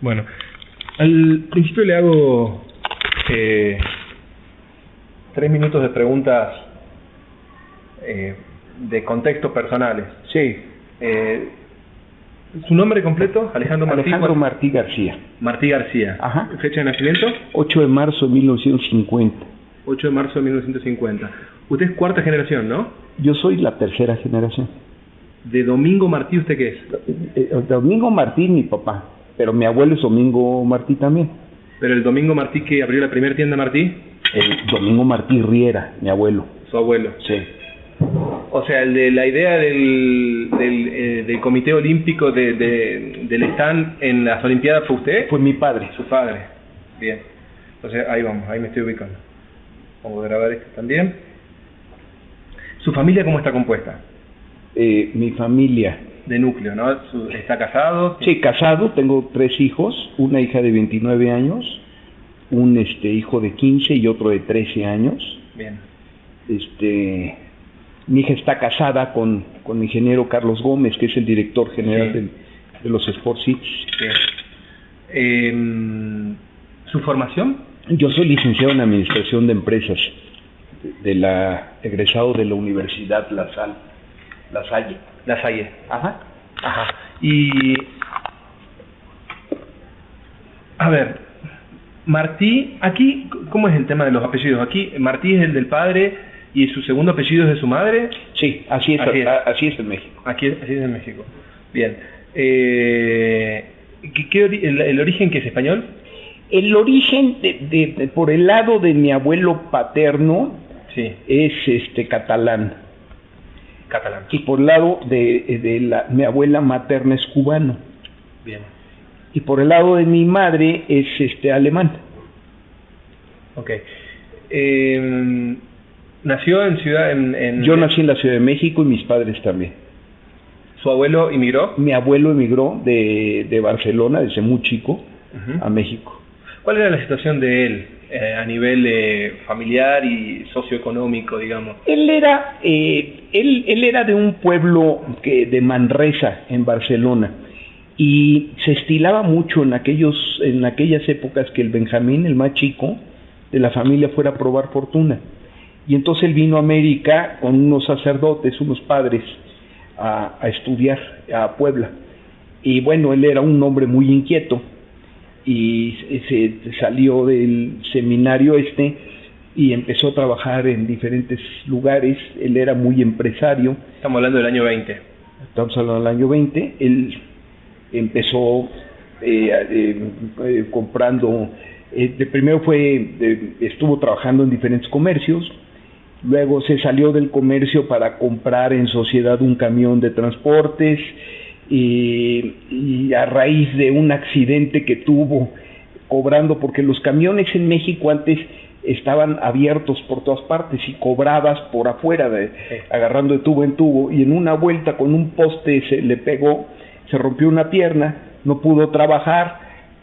Bueno, al principio le hago 3 minutos de preguntas de contextos personales. Sí. ¿Su nombre completo? Alejandro Martí. Alejandro Martí García. Martí García. Ajá. ¿Fecha de nacimiento? 8 de marzo de 1950. 8 de marzo de 1950. Usted es cuarta generación, ¿no? Yo soy la tercera generación. ¿De Domingo Martí usted qué es? Domingo Martí, mi papá, pero mi abuelo es Domingo Martí también. ¿Pero el Domingo Martí que abrió la primera tienda Martí? El Domingo Martí Riera, mi abuelo. Su abuelo. Sí. O sea, el de la idea del Comité Olímpico del stand en las Olimpiadas fue usted. Fue mi padre. Su padre. Bien. Entonces ahí vamos, ahí me estoy ubicando. Vamos a grabar esto también. ¿Su familia cómo está compuesta? Mi familia. De núcleo, ¿no? ¿Está casado? Sí, casado, tengo 3 hijos, una hija de 29 años, un hijo de 15 y otro de 13 años. Bien. Mi hija está casada con el ingeniero Carlos Gómez, que es el director general de los Sport Cities. Bien. ¿Su formación? Yo soy licenciado en Administración de Empresas, egresado de la Universidad La Salle. La Salle. Ajá. Ajá. Y a ver, Martí, aquí, ¿cómo es el tema de los apellidos? Aquí, Martí es el del padre y su segundo apellido es de su madre. Sí, así es en México. Así es en México. Bien. ¿El origen que es español? El origen por el lado de mi abuelo paterno es catalán. Catalán. Y por el lado de mi abuela materna es cubano. Bien. Y por el lado de mi madre es alemán. Ok. ¿Nació en ciudad Yo nací en la Ciudad de México y mis padres también. ¿Su abuelo emigró? Mi abuelo emigró de Barcelona desde muy chico a México. ¿Cuál era la situación de él a nivel familiar y socioeconómico, digamos? Él era de un pueblo de Manresa, en Barcelona, y se estilaba mucho en aquellas épocas que el Benjamín, el más chico de la familia, fuera a probar fortuna. Y entonces él vino a América con unos sacerdotes, unos padres, a estudiar a Puebla. Y bueno, él era un hombre muy inquieto, y se salió del seminario y empezó a trabajar en diferentes lugares. Él era muy empresario. Estamos hablando del año 20. Estamos hablando del año 20. Él empezó comprando, primero estuvo trabajando en diferentes comercios, luego se salió del comercio para comprar en sociedad un camión de transportes, y a raíz de un accidente que tuvo cobrando, porque los camiones en México antes estaban abiertos por todas partes y cobrabas por afuera, agarrando de tubo en tubo, y en una vuelta con un poste se le pegó, se rompió una pierna, no pudo trabajar,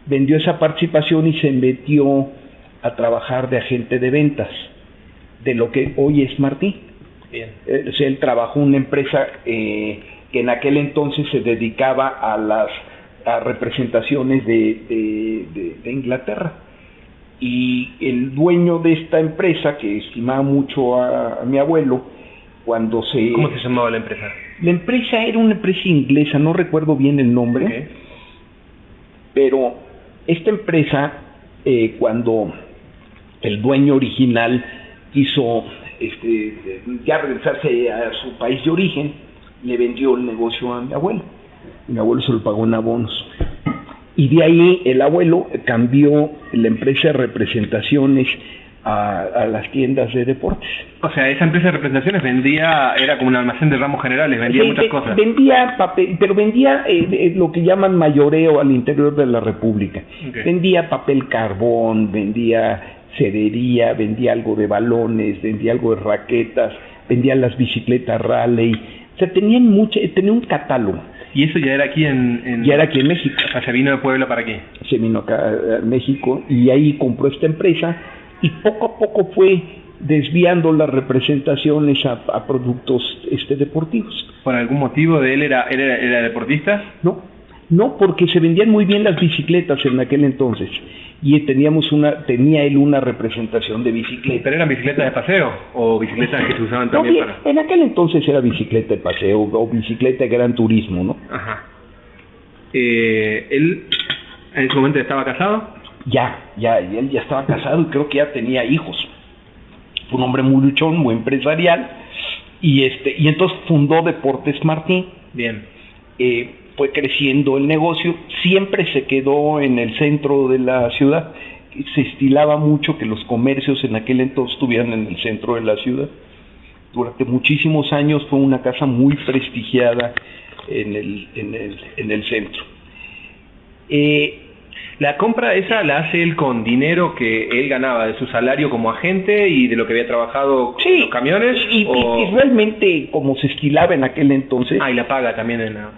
vendió esa participación y se metió a trabajar de agente de ventas de lo que hoy es Martí. Bien. Él trabajó en una empresa que en aquel entonces se dedicaba a representaciones de Inglaterra, y el dueño de esta empresa, que estimaba mucho a mi abuelo, ¿Cómo se llamaba la empresa? La empresa era una empresa inglesa, no recuerdo bien el nombre, pero esta empresa, cuando el dueño original quiso ya regresarse a su país de origen, le vendió el negocio a mi abuelo. Mi abuelo se lo pagó en abonos. Y de ahí el abuelo cambió la empresa de representaciones a las tiendas de deportes. O sea, esa empresa de representaciones era como un almacén de ramos generales, vendía muchas cosas. Vendía papel, pero vendía lo que llaman mayoreo al interior de la República. Vendía papel carbón, vendía cerería, vendía algo de balones, vendía algo de raquetas, vendía las bicicletas rally. O sea, tenía un catálogo. ¿Y eso ya era aquí Ya era aquí en México. O sea, se vino de Puebla para aquí. Se vino acá a México y ahí compró esta empresa, y poco a poco fue desviando las representaciones a productos deportivos. ¿Por algún motivo de él era deportista? No, No, porque se vendían muy bien las bicicletas en aquel entonces. Y tenía él una representación de bicicleta. ¿Pero eran bicicletas de paseo o bicicletas que se usaban también No, para...? en aquel entonces era bicicleta de paseo o bicicleta de gran turismo, ¿no? Ajá. ¿Él en ese momento estaba casado? Él ya estaba casado y creo que ya tenía hijos. Fue un hombre muy luchón, muy empresarial, y entonces fundó Deportes Martí. Bien. Fue creciendo el negocio, siempre se quedó en el centro de la ciudad. Se estilaba mucho que los comercios en aquel entonces estuvieran en el centro de la ciudad. Durante muchísimos años fue una casa muy prestigiada en el centro. ¿La compra esa la hace él con dinero que él ganaba de su salario como agente y de lo que había trabajado en los camiones? Y realmente como se estilaba en aquel entonces... y la paga también en la...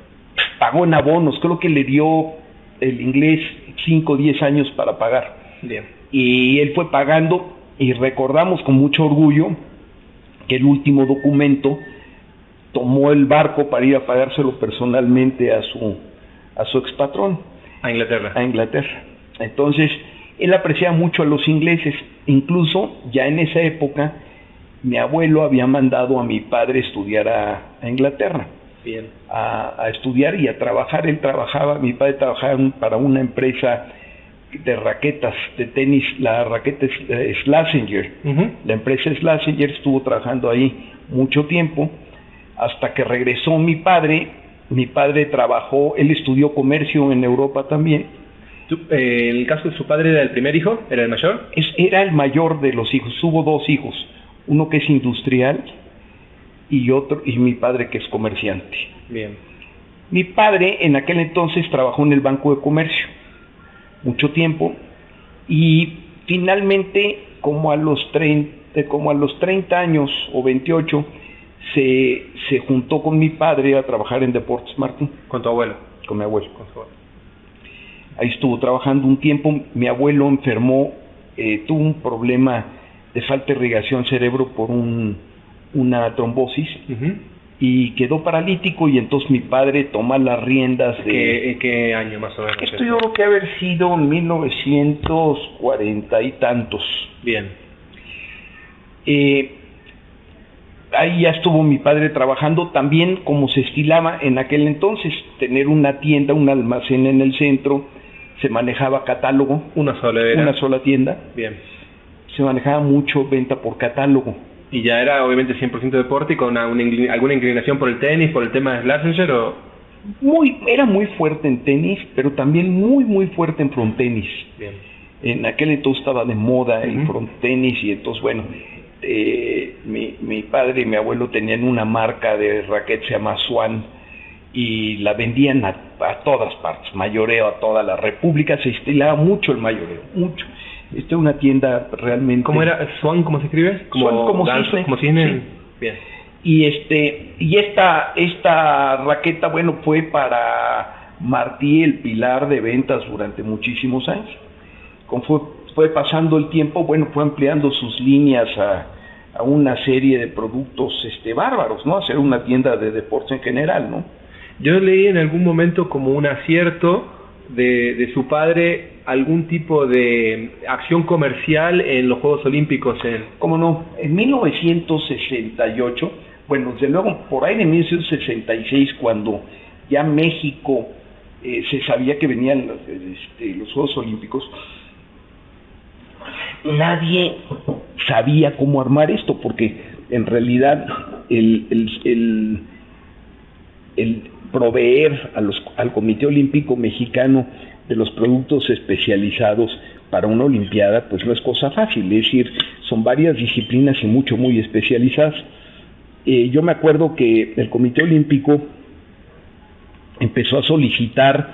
Pagó en abonos, creo que le dio el inglés 5 o 10 años para pagar. Bien. Y él fue pagando, y recordamos con mucho orgullo que el último documento tomó el barco para ir a pagárselo personalmente a su expatrón. A Inglaterra. A Inglaterra. Entonces, él apreciaba mucho a los ingleses. Incluso, ya en esa época, mi abuelo había mandado a mi padre estudiar a Inglaterra. Bien. A estudiar y a trabajar. Mi padre trabajaba para una empresa de raquetas de tenis, la raqueta Schlesinger. La empresa Schlesinger estuvo trabajando ahí mucho tiempo, hasta que regresó mi padre. Mi padre trabajó, él estudió comercio en Europa también. ¿En el caso de su padre era el primer hijo? ¿Era el mayor? Era el mayor de los hijos. Hubo 2 hijos, uno que es industrial y mi padre que es comerciante. Bien. Mi padre en aquel entonces trabajó en el Banco de Comercio mucho tiempo, y finalmente como a los 30 años o 28 se juntó con mi padre a trabajar en Deportes Martí. ¿Con tu abuelo? Con mi abuelo. Con su abuelo. Ahí estuvo trabajando un tiempo. Mi abuelo enfermó, tuvo un problema de falta de irrigación cerebro por una trombosis, y quedó paralítico, y entonces mi padre toma las riendas de... ¿Qué año más o menos? Esto yo creo que haber sido en 1940 y tantos. Bien. Ahí ya estuvo mi padre trabajando también, como se estilaba en aquel entonces, tener una tienda, un almacén en el centro. Se manejaba catálogo. Una sola tienda. Bien. Se manejaba mucho venta por catálogo. ¿Y ya era obviamente 100% deporte y con alguna inclinación por el tenis, por el tema de Schlesinger o...? Era muy fuerte en tenis, pero también muy muy fuerte en frontenis. Bien. En aquel entonces estaba de moda el frontenis, y entonces bueno, mi padre y mi abuelo tenían una marca de raquetas, se llama Swan, y la vendían a todas partes, mayoreo a toda la república. Se estilaba mucho el mayoreo, mucho. Esta es una tienda realmente... ¿Cómo era? ¿Swan? ¿Cómo se escribe? Como cisne. Sí. Bien. Y esta raqueta, bueno, fue para Martí el pilar de ventas durante muchísimos años. Como fue pasando el tiempo, bueno, fue ampliando sus líneas a una serie de productos bárbaros, ¿no? Hacer una tienda de deportes en general, ¿no? Yo leí en algún momento como un acierto de su padre algún tipo de acción comercial en los Juegos Olímpicos. ¿Cómo no? En 1968, bueno, desde luego por ahí de 1966, cuando ya México se sabía que venían los Juegos Olímpicos, nadie sabía cómo armar esto, porque en realidad el proveer al Comité Olímpico Mexicano de los productos especializados para una olimpiada, pues no es cosa fácil. Es decir, son varias disciplinas y muy especializadas. Yo me acuerdo que el Comité Olímpico empezó a solicitar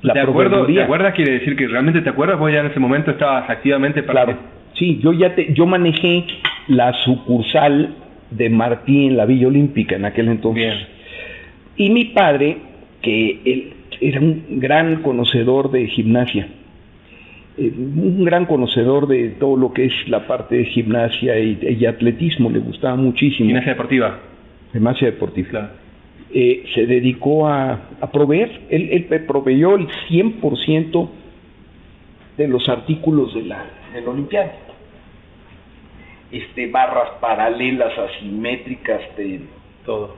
la proveeduría. ¿Te acuerdas? Quiere decir que realmente te acuerdas, vos ya en ese momento estabas activamente para... Claro, sí, yo manejé la sucursal de Martí en la Villa Olímpica en aquel entonces. Bien. Y mi padre, que él era un gran conocedor de gimnasia, un gran conocedor de todo lo que es la parte de gimnasia y atletismo, le gustaba muchísimo. Gimnasia deportiva. Gimnasia deportiva. Claro. se dedicó a proveer. Él proveyó el 100% de los artículos de la Olimpiada. Barras paralelas, asimétricas, de todo.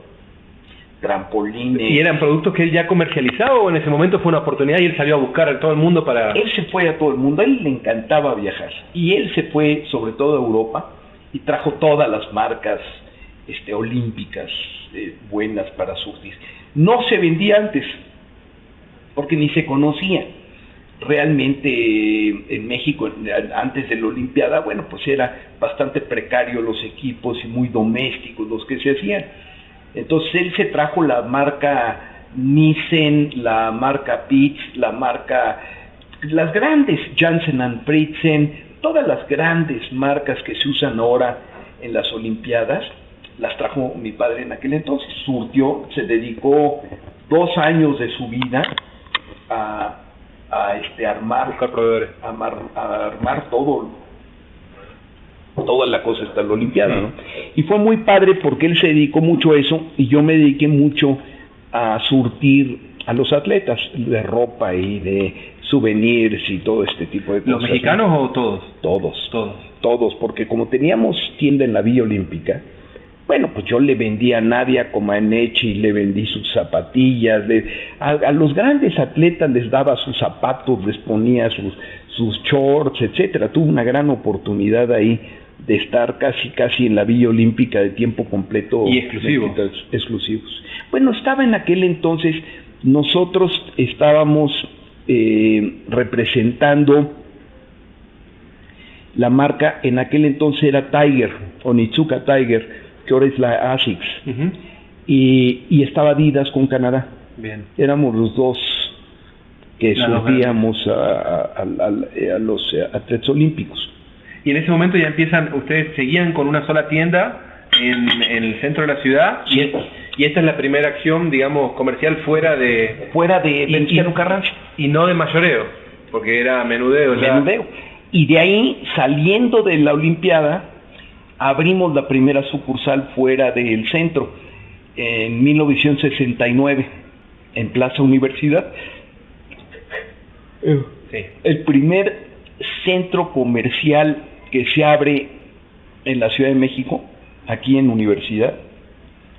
Trampolines. ¿Y eran productos que él ya comercializaba o en ese momento fue una oportunidad y él salió a buscar a todo el mundo para...? Él se fue a todo el mundo, a él le encantaba viajar. Y él se fue sobre todo a Europa y trajo todas las marcas olímpicas buenas para surtir. No se vendía antes, porque ni se conocía. Realmente en México, antes de la Olimpiada, bueno, pues era bastante precario los equipos y muy domésticos los que se hacían. Entonces él se trajo la marca Nissen, la marca Pitts, las grandes Janssen and Fritzen, todas las grandes marcas que se usan ahora en las Olimpiadas, las trajo mi padre en aquel entonces. Surtió, se dedicó 2 años de su vida a armar, buscar proveedores, a armar toda la cosa hasta la Olimpiada, ¿no? Y fue muy padre porque él se dedicó mucho a eso y yo me dediqué mucho a surtir a los atletas de ropa y de souvenirs y todo este tipo de cosas. ¿Los mexicanos, ¿no? O todos? Todos, porque como teníamos tienda en la Villa Olímpica, bueno, pues yo le vendí a Nadia Comaneci, le vendí sus zapatillas, a los grandes atletas les daba sus zapatos, les ponía sus shorts, etcétera. Tuve una gran oportunidad ahí de estar casi en la Villa Olímpica de tiempo completo. Y exclusivos. Bueno, estaba en aquel entonces, nosotros estábamos representando la marca, en aquel entonces era Tiger, Onitsuka Tiger, que ahora es la ASICS, y estaba Adidas con Canadá. Bien. Éramos los dos que surtíamos a los atletas olímpicos. Y en ese momento ya ustedes seguían con una sola tienda en el centro de la ciudad, y esta es la primera acción, digamos, comercial fuera de Venustiano Carranza. Y no de mayoreo, porque era menudeo. Y de ahí, saliendo de la Olimpiada, abrimos la primera sucursal fuera del centro, en 1969, en Plaza Universidad. Sí. El primer centro comercial que se abre en la Ciudad de México, aquí en Universidad,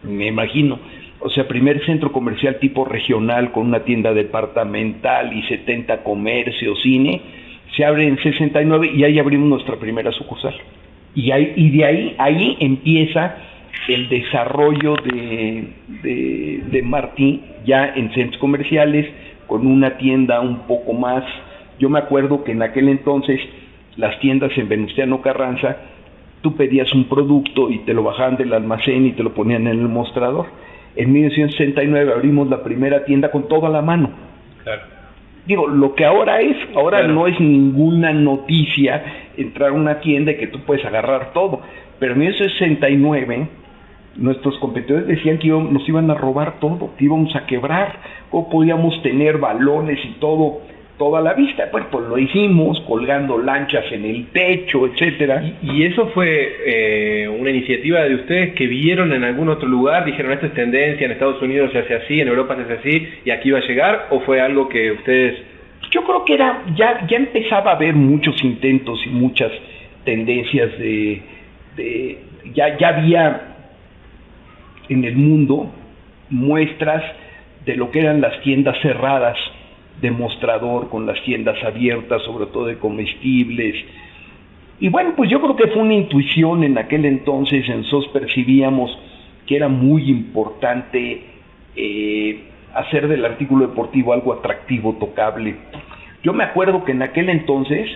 me imagino. O sea, primer centro comercial tipo regional con una tienda departamental y 70 comercios, cine, se abre en 69 y ahí abrimos nuestra primera sucursal. Y de ahí empieza el desarrollo de Martí ya en centros comerciales, con una tienda un poco más. Yo me acuerdo que en aquel entonces las tiendas en Venustiano Carranza, tú pedías un producto y te lo bajaban del almacén y te lo ponían en el mostrador. En 1969 abrimos la primera tienda con todo a la mano. Claro. Digo, lo que ahora claro, no es ninguna noticia entrar a una tienda y que tú puedes agarrar todo. Pero en 1969 nuestros competidores decían que nos iban a robar todo, que íbamos a quebrar, o podíamos tener balones y todo a la vista. Pues lo hicimos colgando lanchas en el techo, etcétera. ¿Y eso fue una iniciativa de ustedes que vieron en algún otro lugar? Dijeron, esto es tendencia, en Estados Unidos se hace así, en Europa se hace así, y aquí va a llegar, ¿o fue algo que ustedes...? Yo creo que ya empezaba a haber muchos intentos y muchas tendencias ya había en el mundo muestras de lo que eran las tiendas cerradas de mostrador con las tiendas abiertas, sobre todo de comestibles. Y bueno, pues yo creo que fue una intuición en aquel entonces. Nosotros percibíamos que era muy importante hacer del artículo deportivo algo atractivo, tocable. Yo me acuerdo que en aquel entonces,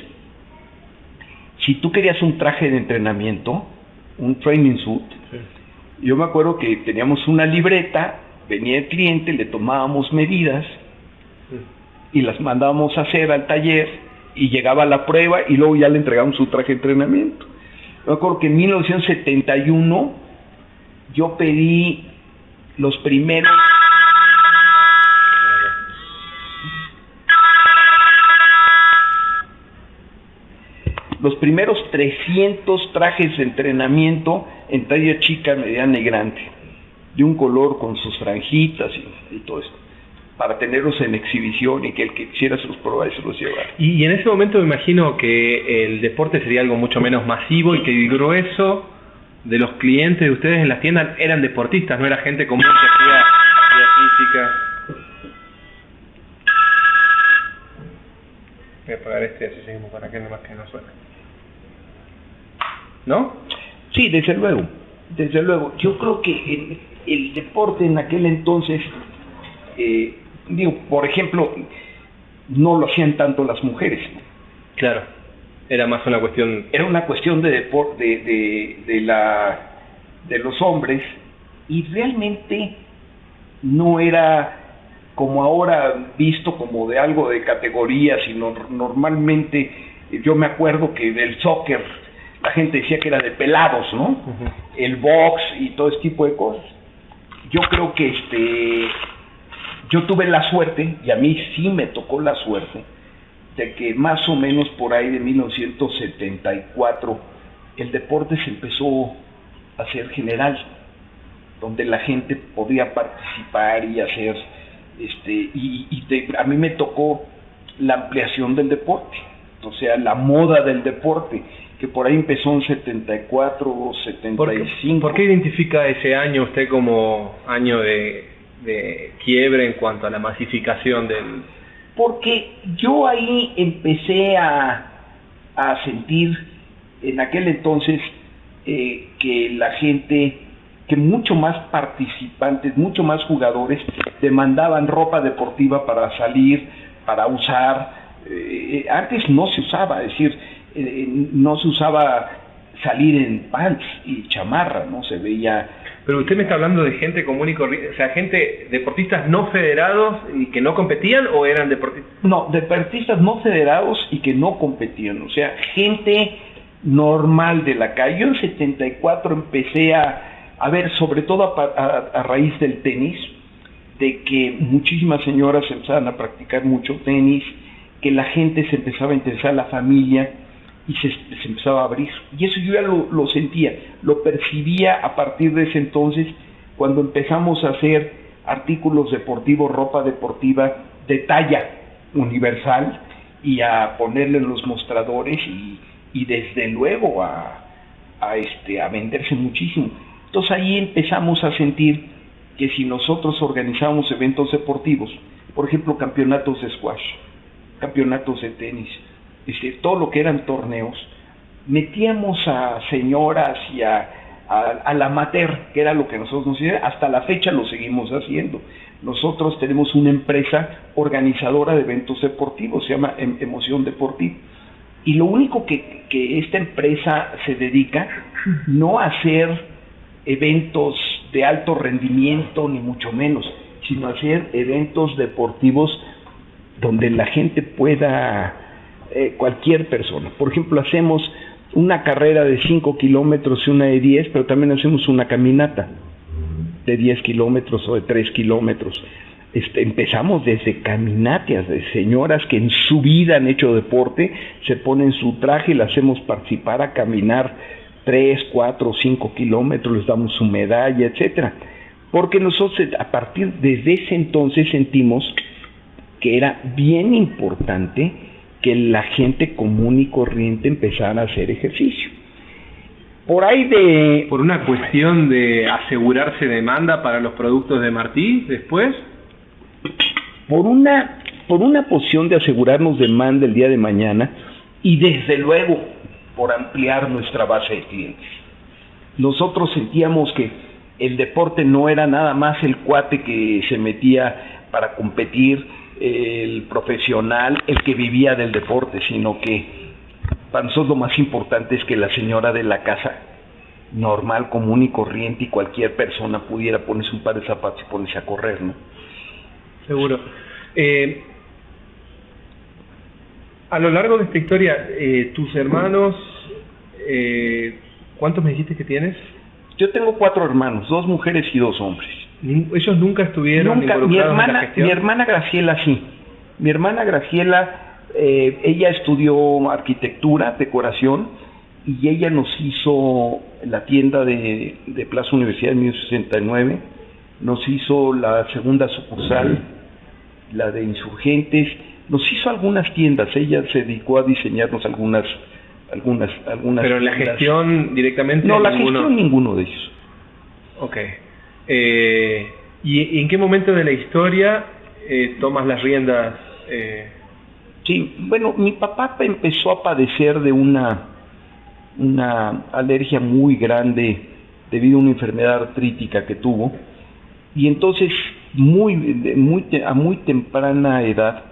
si tú querías un traje de entrenamiento, un training suit, yo me acuerdo que teníamos una libreta, venía el cliente, le tomábamos medidas y las mandábamos a hacer al taller, y llegaba la prueba y luego ya le entregamos su traje de entrenamiento. Yo me acuerdo que en 1971 yo pedí los primeros 300 trajes de entrenamiento en talla chica, mediana y grande. de un color con sus franjitas y todo esto, para tenerlos en exhibición y que el que quisiera se los probara y se los llevara. Y en ese momento me imagino que el deporte sería algo mucho menos masivo y que el grueso de los clientes de ustedes en las tiendas eran deportistas, no era gente común que hacía actividad física. Voy a apagar así seguimos con aquel nomás que no suena. ¿No? Sí, desde luego, desde luego. Yo creo que el deporte en aquel entonces, por ejemplo, no lo hacían tanto las mujeres. Claro, era más una cuestión... Era una cuestión de deporte de los hombres, y realmente no era como ahora visto como de algo de categoría, sino normalmente, yo me acuerdo que del soccer la gente decía que era de pelados, ¿no? Uh-huh. El box y todo ese tipo de cosas. Yo creo que yo tuve la suerte, y a mí sí me tocó la suerte, de que más o menos por ahí de 1974 el deporte se empezó a hacer general, donde la gente podía participar y hacer, a mí me tocó la ampliación del deporte, o sea, la moda del deporte, que por ahí empezó en 74, 75. ¿Por qué identifica ese año usted como año de quiebre en cuanto a la masificación del...? Porque yo ahí empecé a sentir en aquel entonces que la gente, que mucho más participantes, mucho más jugadores demandaban ropa deportiva para salir, para usar. Antes no se usaba, es decir, no se usaba salir en pants y chamarra, no se veía. Pero usted me está hablando de gente común y corriente, o sea, gente, deportistas no federados y que no competían, ¿o eran deportistas? No, deportistas no federados y que no competían, o sea, gente normal de la calle. Yo en 74 empecé a ver, sobre todo a raíz del tenis, de que muchísimas señoras empezaban a practicar mucho tenis, que la gente se empezaba a interesar, la familia, y se empezaba a abrir. Y eso yo ya lo sentía, lo percibía a partir de ese entonces, cuando empezamos a hacer artículos deportivos, ropa deportiva de talla universal, y a ponerle en los mostradores, y desde luego a venderse muchísimo. Entonces ahí empezamos a sentir que si nosotros organizábamos eventos deportivos, por ejemplo campeonatos de squash, campeonatos de tenis, todo lo que eran torneos, metíamos a señoras y al amateur, que era lo que nosotros nos hacíamos. Hasta la fecha lo seguimos haciendo. Nosotros tenemos una empresa organizadora de eventos deportivos, se llama Emoción Deportiva, y lo único que esta empresa se dedica no a hacer eventos de alto rendimiento, ni mucho menos, sino a hacer eventos deportivos donde la gente pueda, cualquier persona. Por ejemplo, hacemos una carrera de 5 kilómetros y una de 10, pero también hacemos una caminata de 10 kilómetros o de 3 kilómetros. Empezamos desde caminatas de señoras que en su vida han hecho deporte, se ponen su traje y las hacemos participar a caminar 3, 4, 5 kilómetros, les damos su medalla, etcétera. Porque nosotros a partir de ese entonces sentimos que era bien importante que la gente común y corriente empezara a hacer ejercicio. Por una cuestión de asegurarse demanda para los productos de Martí después. Por una posición de asegurarnos demanda el día de mañana, y desde luego por ampliar nuestra base de clientes. Nosotros sentíamos que el deporte no era nada más el cuate que se metía para competir, el profesional, el que vivía del deporte, sino que para nosotros lo más importante es que la señora de la casa, normal, común y corriente, y cualquier persona pudiera ponerse un par de zapatos y ponerse a correr, ¿no? Seguro. A lo largo de esta historia, tus hermanos, ¿cuántos me dijiste que tienes? Yo tengo 4 hermanos, 2 mujeres y 2 hombres. ¿Ellos nunca estuvieron involucrados en la gestión? Mi hermana Graciela sí. Mi hermana Graciela, ella estudió arquitectura, decoración, y ella nos hizo la tienda de Plaza Universidad en 1969. nos hizo la segunda sucursal, la de Insurgentes, nos hizo algunas tiendas. Ella se dedicó a diseñarnos algunas. Pero en la gestión directamente. No, la gestión ninguno de ellos. Ok. ¿Y en qué momento de la historia tomas las riendas? Sí, bueno, mi papá empezó a padecer de una alergia muy grande debido a una enfermedad artrítica que tuvo, y entonces a muy temprana edad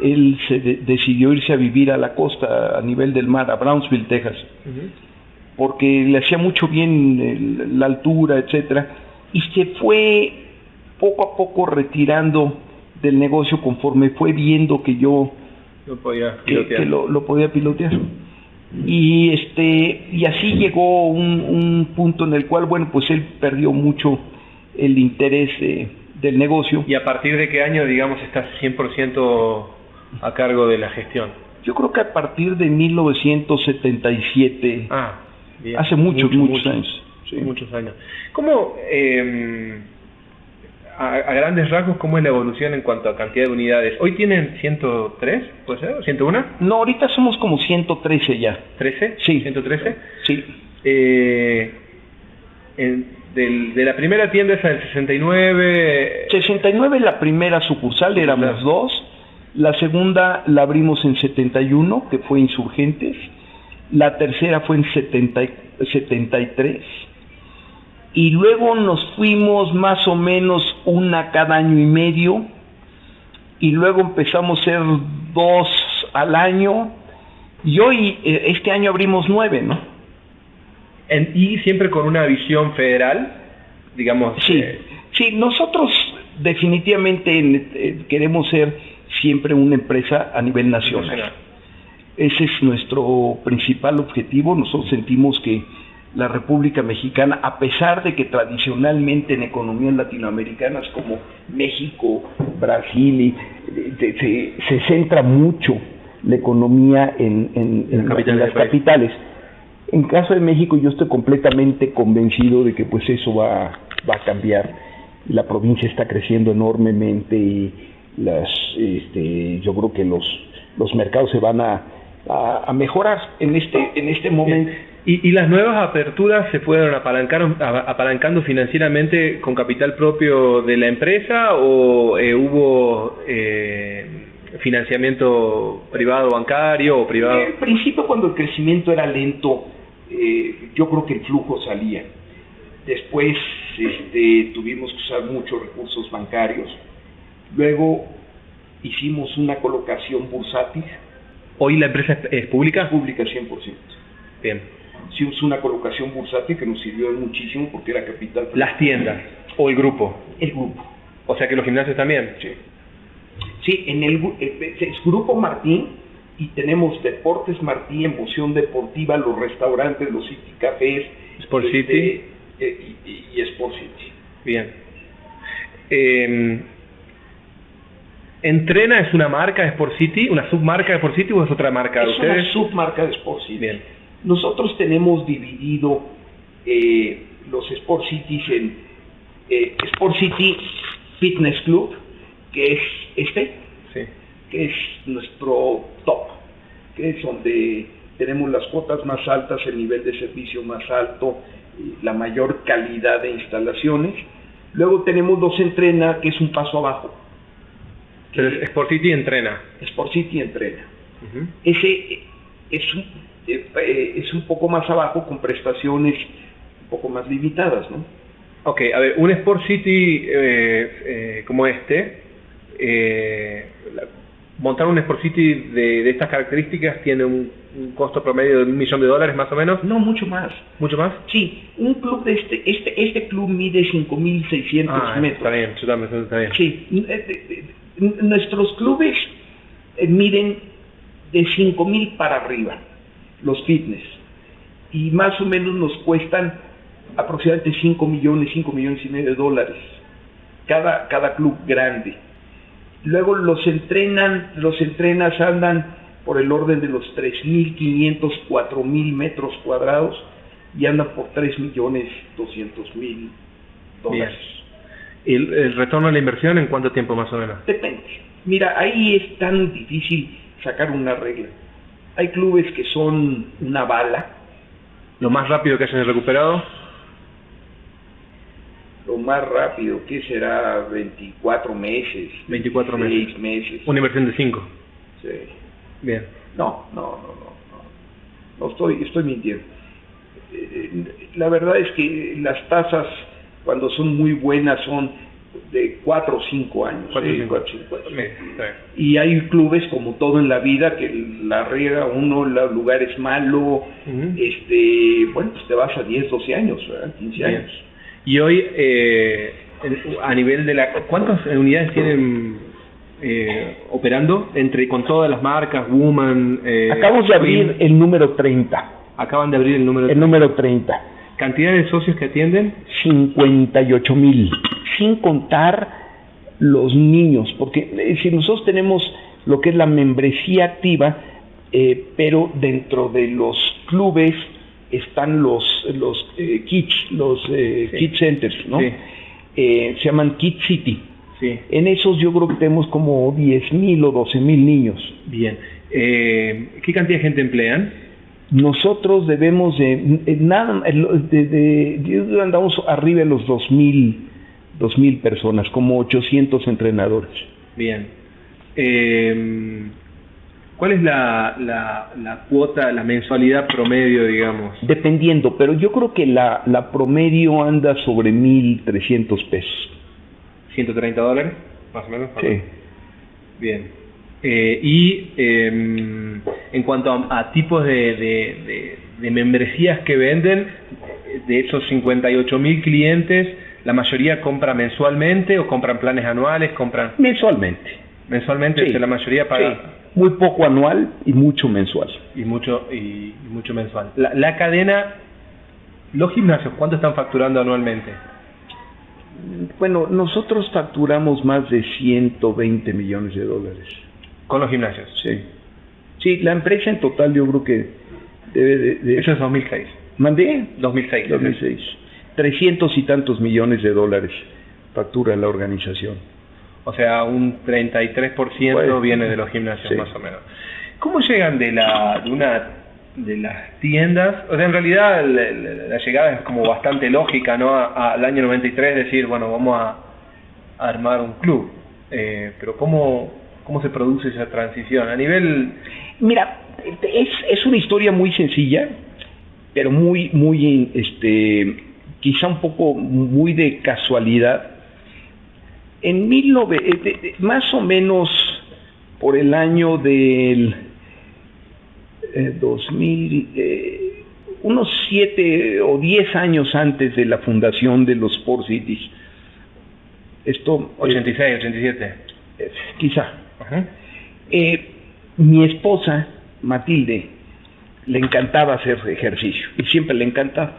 él decidió irse a vivir a la costa, a nivel del mar, a Brownsville, Texas, porque le hacía mucho bien la altura, etcétera, y se fue poco a poco retirando del negocio conforme fue viendo que yo lo podía pilotear. Y así llegó un punto en el cual, bueno, pues él perdió mucho el interés del negocio. ¿Y a partir de qué año, digamos, estás 100% a cargo de la gestión? Yo creo que a partir de 1977. Bien. Hace muchos años. Sí. Muchos años. ¿Cómo, a grandes rasgos, cómo es la evolución en cuanto a cantidad de unidades? ¿Hoy tienen 103, puede ser? ¿101? No, ahorita somos como 113 ya. ¿13? Sí. ¿113? Sí. De la primera tienda esa del 69... 69 la primera sucursal, éramos dos. La segunda la abrimos en 71, que fue Insurgentes. La tercera fue en 73. Y luego nos fuimos más o menos una cada año y medio. Y luego empezamos a ser 2 al año. Y hoy, este año abrimos 9, ¿no? Y siempre con una visión federal, digamos. Sí, sí, nosotros definitivamente queremos ser siempre una empresa a nivel nacional. Ese es nuestro principal objetivo. Nosotros sentimos que la República Mexicana, a pesar de que tradicionalmente en economías latinoamericanas como México, Brasil, se centra mucho la economía en las capitales. En caso de México, yo estoy completamente convencido de que pues eso va a cambiar. La provincia está creciendo enormemente y yo creo que los mercados se van a mejorar en este momento. ¿Y las nuevas aperturas se fueron apalancando financieramente con capital propio de la empresa o hubo financiamiento privado bancario o privado? Al principio, cuando el crecimiento era lento, yo creo que el flujo salía. Después tuvimos que usar muchos recursos bancarios. Luego hicimos una colocación bursátil. ¿Hoy la empresa es pública? Es pública 100%. Bien. Hicimos una colocación bursátil que nos sirvió muchísimo porque era capital. ¿Las tiendas o el grupo? El grupo. O sea que los gimnasios también. Sí. Sí, es Grupo Martín, y tenemos Deportes Martín, Emoción Deportiva, los restaurantes, los City Cafés, Sport City y Sport City. Bien. ¿Entrena es una marca de Sport City, una submarca de Sport City o es otra marca de ustedes? Es una submarca de Sport City. Bien. Nosotros tenemos dividido los Sport Cities en Sport City Fitness Club, que es que es nuestro top, que es donde tenemos las cuotas más altas, el nivel de servicio más alto, la mayor calidad de instalaciones. Luego tenemos Los Entrena, que es un paso abajo. Pero Sport City entrena. Sport City entrena. Ese es un poco más abajo, con prestaciones un poco más limitadas, ¿no? Ok, a ver, un Sport City como montar un Sport City de estas características tiene un costo promedio de $1 millón más o menos. No, mucho más. ¿Mucho más? Sí, un club de este club mide 5.600 metros. Está bien, está bien. Sí, nuestros clubes miden de 5.000 para arriba, los fitness, y más o menos nos cuestan aproximadamente $5 millones y medio de dólares cada club grande. Luego los entrenas andan por el orden de los 3.500, 4.000 metros cuadrados y andan por $3.200.000. ¿El retorno a la inversión en cuánto tiempo más o menos? Depende. Mira, ahí es tan difícil sacar una regla. Hay clubes que son una bala. ¿Lo más rápido que hayan recuperado? Lo más rápido, ¿qué será? 24 meses. 24 meses. 6 meses. Una inversión de 5. Sí. Bien. No, estoy mintiendo. La verdad es que las tasas, cuando son muy buenas, son de 4 o 5 años. 4 o 5 años. Y hay clubes, como todo en la vida, que la riega uno, el lugar es malo, bueno, pues te vas a 10, 12 años, ¿verdad? 15 Bien. años. Y hoy, a nivel de ¿cuántas unidades tienen operando con todas las marcas, Woman? Acabamos de abrir el número 30. Acaban de abrir el número 30. El número 30. ¿Cantidad de socios que atienden? 58,000, sin contar los niños, porque si nosotros tenemos lo que es la membresía activa, pero dentro de los clubes están los kids, kids centers, ¿no? Sí. Se llaman Kid City. Sí. En esos yo creo que tenemos como 10,000 o 12,000 niños. Bien. ¿Qué cantidad de gente emplean? Nosotros debemos andamos arriba de los 2,000 personas, como 800 entrenadores. Bien. ¿Cuál es la cuota, la mensualidad promedio, digamos? Dependiendo, pero yo creo que la promedio anda sobre 1,300 pesos. $130, más o menos. Sí. Bien. En cuanto a tipos de membresías que venden, de esos 58,000 clientes, ¿la mayoría compra mensualmente o compran planes anuales? ¿Compran Mensualmente? Sí. La mayoría paga. Sí. Muy poco anual y mucho mensual. Y mucho mensual. La cadena, los gimnasios, ¿cuánto están facturando anualmente? Bueno, nosotros facturamos más de $120 millones. ¿Con los gimnasios? Sí. Sí, la empresa en total yo creo que debe de... Eso es 2006. ¿Mandé? 2006. 2006. 300 y tantos millones de dólares factura la organización. O sea, un 33% bueno, viene de los gimnasios, sí. Más o menos. ¿Cómo llegan de las tiendas? O sea, en realidad la llegada es como bastante lógica, ¿no? Al año 93 decir, bueno, vamos a armar un club. Pero ¿cómo se produce esa transición? A nivel... Mira, es una historia muy sencilla, pero muy quizá un poco muy de casualidad. En más o menos por el año del 2000, unos 7 o 10 años antes de la fundación de los Sport Cities, esto 86, 87, quizá. Ajá. Mi esposa Matilde le encantaba hacer ejercicio y siempre le encantaba.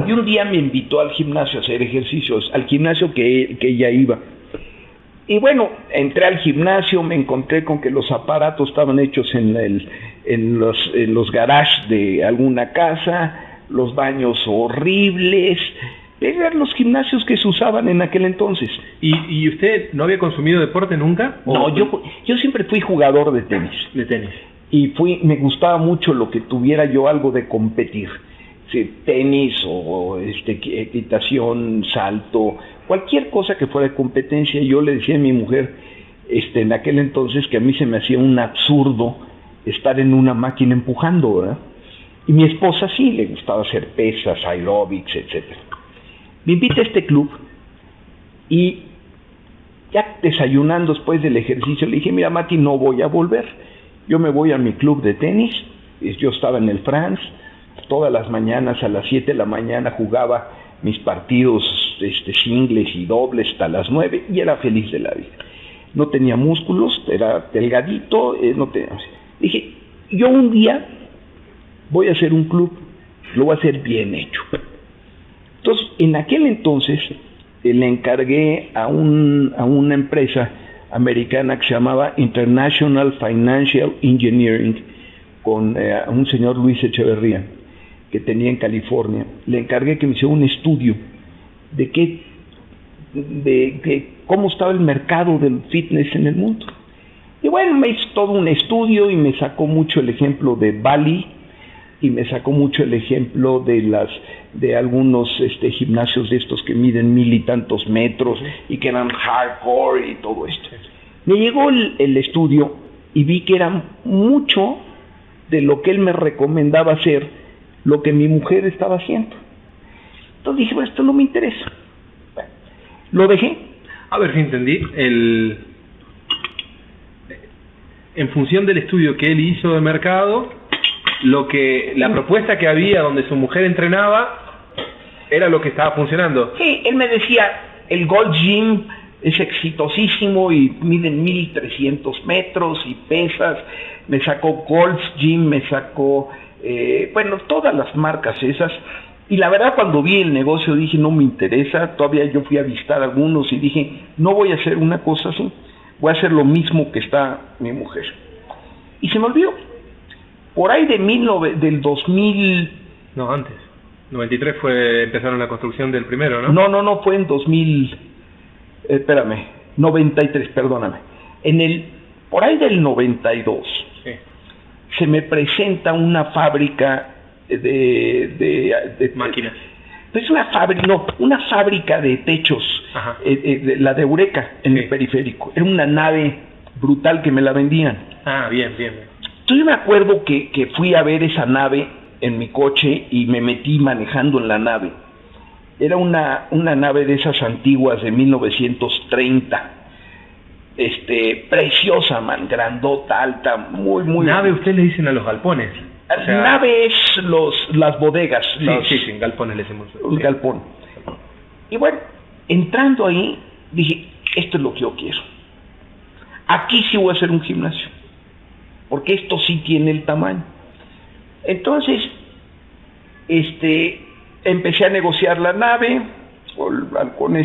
Y un día me invitó al gimnasio a hacer ejercicios, al gimnasio que ella iba. Y bueno, entré al gimnasio, me encontré con que los aparatos estaban hechos en los garages de alguna casa, los baños horribles. Eran los gimnasios que se usaban en aquel entonces. ¿Y usted no había consumido deporte nunca? No, yo siempre fui jugador de tenis. De tenis. Y me gustaba mucho lo que tuviera yo algo de competir. Sí, tenis o equitación, salto, cualquier cosa que fuera de competencia. Yo le decía a mi mujer en aquel entonces que a mí se me hacía un absurdo estar en una máquina empujando, ¿verdad? Y mi esposa sí, le gustaba hacer pesas, aeróbics, etcétera. Me invita a este club y ya desayunando después del ejercicio le dije, mira Mati, no voy a volver, yo me voy a mi club de tenis. Yo estaba en el France, todas las mañanas a las 7 de la mañana jugaba mis partidos singles y dobles hasta las 9 y era feliz de la vida. No tenía músculos, era delgadito, no tenía... Dije, yo un día voy a hacer un club, lo voy a hacer bien hecho. Entonces, en aquel entonces le encargué a una empresa americana que se llamaba International Financial Engineering, con un señor Luis Echeverría, que tenía en California. Le encargué que me hiciera un estudio de qué de cómo estaba el mercado del fitness en el mundo. Y bueno, me hizo todo un estudio y me sacó mucho el ejemplo de Bali y me sacó mucho el ejemplo de algunos gimnasios de estos que miden 1000 y tantos metros y que eran hardcore y todo esto. Me llegó el estudio y vi que era mucho de lo que él me recomendaba hacer, lo que mi mujer estaba haciendo. Entonces dije, bueno, esto no me interesa. Bueno, lo dejé. A ver si entendí. En función del estudio que él hizo de mercado, la propuesta que había donde su mujer entrenaba era lo que estaba funcionando. Sí, él me decía, el Gold Gym es exitosísimo y miden 1300 metros y pesas. Me sacó Gold's Gym, me sacó, todas las marcas esas. Y la verdad, cuando vi el negocio dije, no me interesa. Todavía yo fui a visitar algunos y dije, no voy a hacer una cosa así, voy a hacer lo mismo que está mi mujer. Y se me olvidó. Por ahí del 2000... No, antes. 93 empezaron la construcción del primero, ¿no? No, fue en 2000... 93, perdóname. Por ahí del 92, sí, se me presenta una fábrica de máquinas. Pues una fábrica de techos, la de Eureka, en el periférico. Era una nave brutal que me la vendían. Ah, bien. Entonces yo me acuerdo que fui a ver esa nave en mi coche y me metí manejando en la nave. Era una nave de esas antiguas de 1930. Preciosa, grandota, alta, muy nave, ustedes le dicen a los galpones. O sea, nave es las bodegas. Sí, galpones le decimos. Un galpón. Y bueno, entrando ahí, dije, esto es lo que yo quiero. Aquí sí voy a hacer un gimnasio, porque esto sí tiene el tamaño. Entonces, empecé a negociar la nave con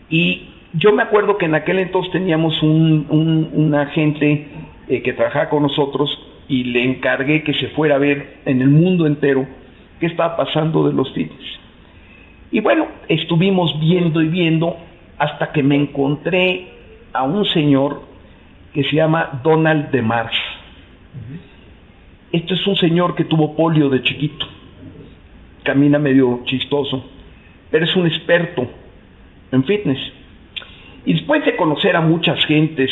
y yo me acuerdo que en aquel entonces teníamos un agente que trabajaba con nosotros y le encargué que se fuera a ver en el mundo entero qué estaba pasando de los fitness. Y bueno, estuvimos viendo hasta que me encontré a un señor que se llama Donald DeMars. Este es un señor que tuvo polio de chiquito, camina medio chistoso, pero es un experto en fitness. Y después de conocer a muchas gentes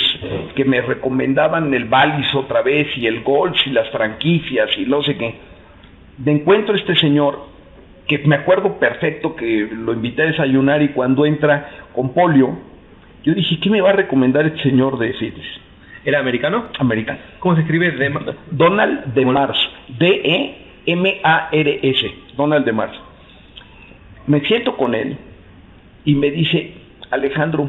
que me recomendaban el Bally's otra vez y el Golf y las franquicias y no sé qué, me encuentro a este señor que me acuerdo perfecto que lo invité a desayunar y cuando entra con polio, yo dije, ¿qué me va a recomendar este señor de fitness? ¿Era americano? Americano. ¿Cómo se escribe? Donald DeMars. D-E-M-A-R-S. Donald DeMars. Me siento con él y me dice, Alejandro,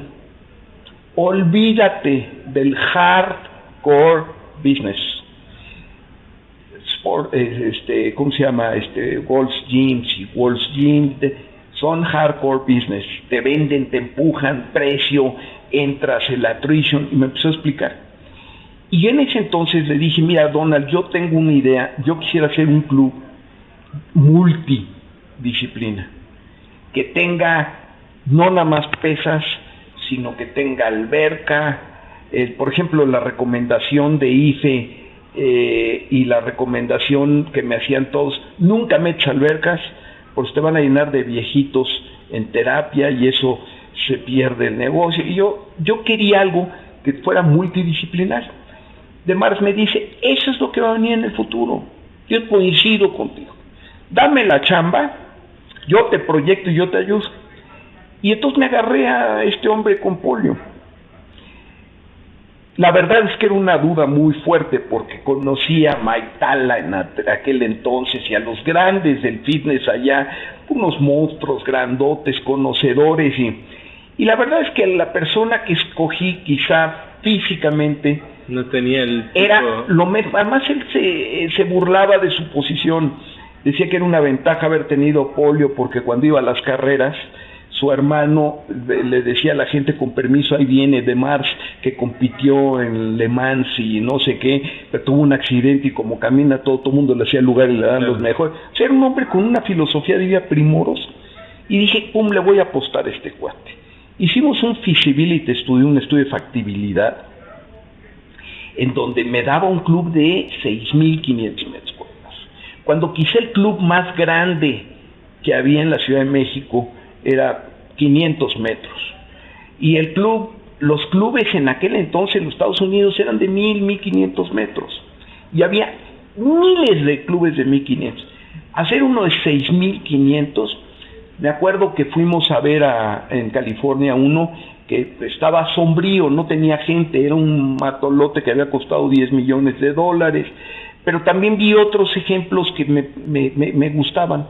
olvídate del hardcore business. ¿Cómo se llama? Gold's Gyms y World's Gym son hardcore business. Te venden, te empujan, precio, entras, el attrition, y me empezó a explicar. Y en ese entonces le dije, mira Donald, yo tengo una idea, yo quisiera hacer un club multidisciplina, que tenga no nada más pesas, sino que tenga alberca, por ejemplo la recomendación de IFE y la recomendación que me hacían todos, nunca metas albercas, porque te van a llenar de viejitos en terapia y eso se pierde el negocio. Y yo quería algo que fuera multidisciplinario. DeMars me dice, eso es lo que va a venir en el futuro. Yo coincido contigo. Dame la chamba, yo te proyecto y yo te ayudo. Y entonces me agarré a este hombre con polio. La verdad es que era una duda muy fuerte porque conocí a Mike Talla en aquel entonces y a los grandes del fitness allá, unos monstruos grandotes, conocedores. Y la verdad es que la persona que escogí quizá físicamente no tenía el tipo... era lo mejor. Además él se burlaba de su posición, decía que era una ventaja haber tenido polio porque cuando iba a las carreras su hermano le decía a la gente, con permiso, ahí viene DeMars, que compitió en Le Mans y no sé qué, pero tuvo un accidente y como camina todo el mundo le hacía lugar y le dan los mejores. O sea, era un hombre con una filosofía de vida primorosa. Y dije, le voy a apostar a este cuate. Hicimos un feasibility study, un estudio de factibilidad, en donde me daba un club de 6,500 metros cuadrados. Cuando quise el club más grande que había en la Ciudad de México era 500 metros. Y los clubes en aquel entonces en los Estados Unidos eran de 1,500 metros. Y había miles de clubes de 1,500. Hacer uno de 6,500, me acuerdo que fuimos a ver en California uno que estaba sombrío, no tenía gente, era un matolote que había costado $10 millones, pero también vi otros ejemplos que me gustaban.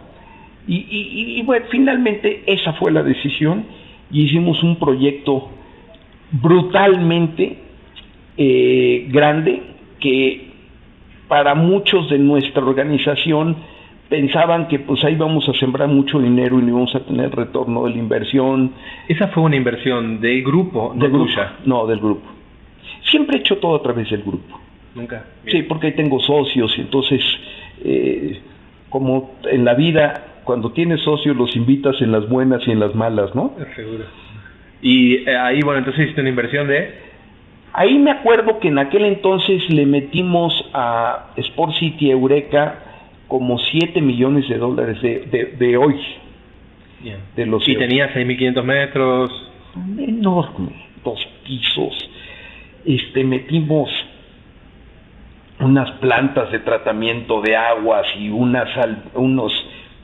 Y bueno, finalmente esa fue la decisión y hicimos un proyecto brutalmente grande que para muchos de nuestra organización pensaban que pues ahí vamos a sembrar mucho dinero y no íbamos a tener retorno de la inversión. ¿Esa fue una inversión del grupo, no tuya? No, del grupo. Siempre he hecho todo a través del grupo. ¿Nunca? Bien. Sí, porque ahí tengo socios y entonces, como en la vida, cuando tienes socios los invitas en las buenas y en las malas, ¿no? Seguro. Y ahí, bueno, entonces hiciste una inversión de... Ahí me acuerdo que en aquel entonces le metimos a Sport City Eureka como $7 millones de hoy. Bien. De los y tenía 6,500 metros. Enorme, 2 pisos. Metimos unas plantas de tratamiento de aguas y unos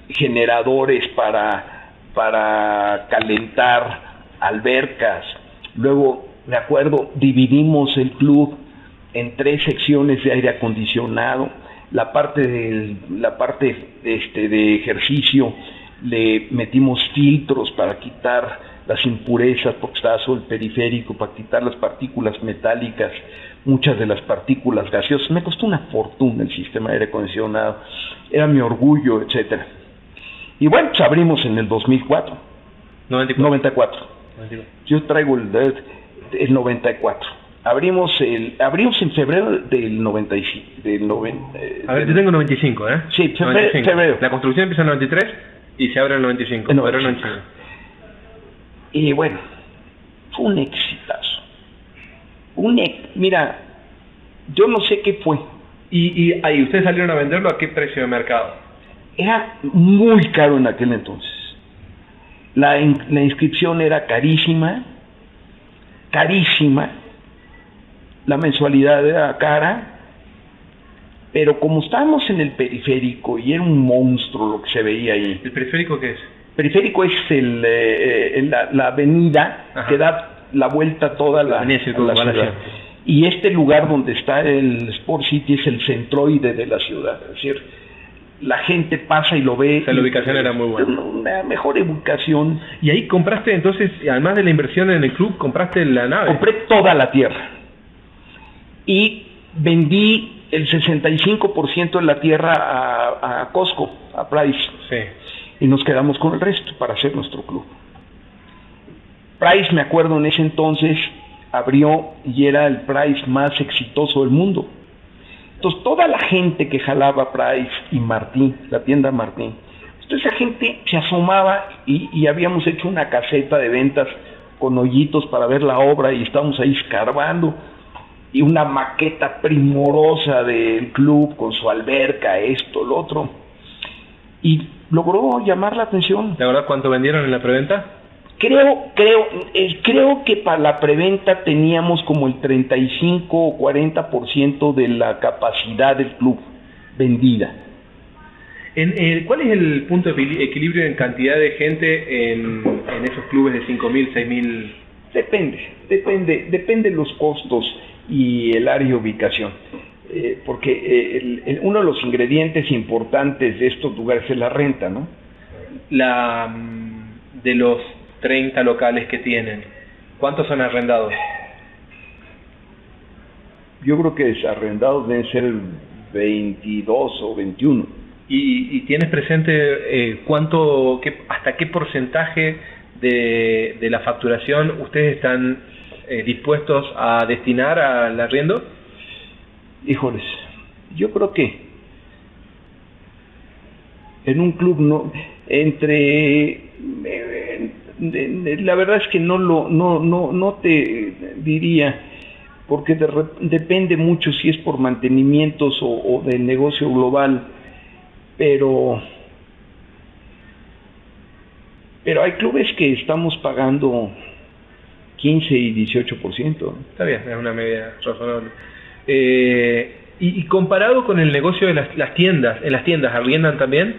generadores para calentar albercas. Luego, me acuerdo, dividimos el club en 3 secciones de aire acondicionado. La parte de ejercicio le metimos filtros para quitar las impurezas, porque estaba sobre el periférico, para quitar las partículas metálicas, muchas de las partículas gaseosas. Me costó una fortuna el sistema de aire acondicionado, era mi orgullo, etcétera. Y bueno, pues abrimos en el 2004. 94. Yo traigo el 94. Abrimos en febrero del 95. A ver, yo tengo 95, ¿eh? Sí, febrero. La construcción empieza en el 93 y se abre en el 95. El 95. Y bueno, fue un exitazo. Mira, yo no sé qué fue. ¿Y ahí ustedes salieron a venderlo a qué precio de mercado? Era muy caro en aquel entonces. La inscripción era carísima. La mensualidad era cara, pero como estábamos en el periférico y era un monstruo lo que se veía ahí. ¿El periférico qué es? Periférico es la avenida. Ajá. Que da la vuelta toda la ciudad. Y este lugar donde está el Sport City es el centroide de la ciudad. Es decir, la gente pasa y lo ve. O sea, la ubicación era muy buena. Una mejor ubicación. Y ahí compraste entonces, además de la inversión en el club, compraste la nave. Compré toda la tierra. Y vendí el 65% de la tierra a Costco, a Price. Sí. Y nos quedamos con el resto para hacer nuestro club. Price, me acuerdo, en ese entonces abrió y era el Price más exitoso del mundo. Entonces toda la gente que jalaba Price y Martín, la tienda Martín, entonces esa gente se asomaba y habíamos hecho una caseta de ventas con hoyitos para ver la obra y estábamos ahí escarbando. Y una maqueta primorosa del club con su alberca, esto, lo otro. Y logró llamar la atención. ¿De verdad cuánto vendieron en la preventa? Creo que para la preventa teníamos como el 35 o 40% de la capacidad del club vendida. ¿Cuál es el punto de equilibrio en cantidad de gente en esos clubes de 5,000, 6,000? Depende de los costos y el área de ubicación, porque uno de los ingredientes importantes de estos lugares es la renta, ¿no? De los 30 locales que tienen, ¿cuántos son arrendados? Yo creo que desarrendados deben ser 22 o 21. ¿Y tienes presente hasta qué porcentaje de la facturación ustedes están dispuestos a destinar al arriendo? Híjoles, yo creo que en un club no, entre La verdad es que no te diría, porque depende mucho si es por mantenimientos o del negocio global, pero hay clubes que estamos pagando 15 y 18%. Está bien, es una medida razonable. Y comparado con el negocio de las tiendas, ¿en las tiendas arriendan también?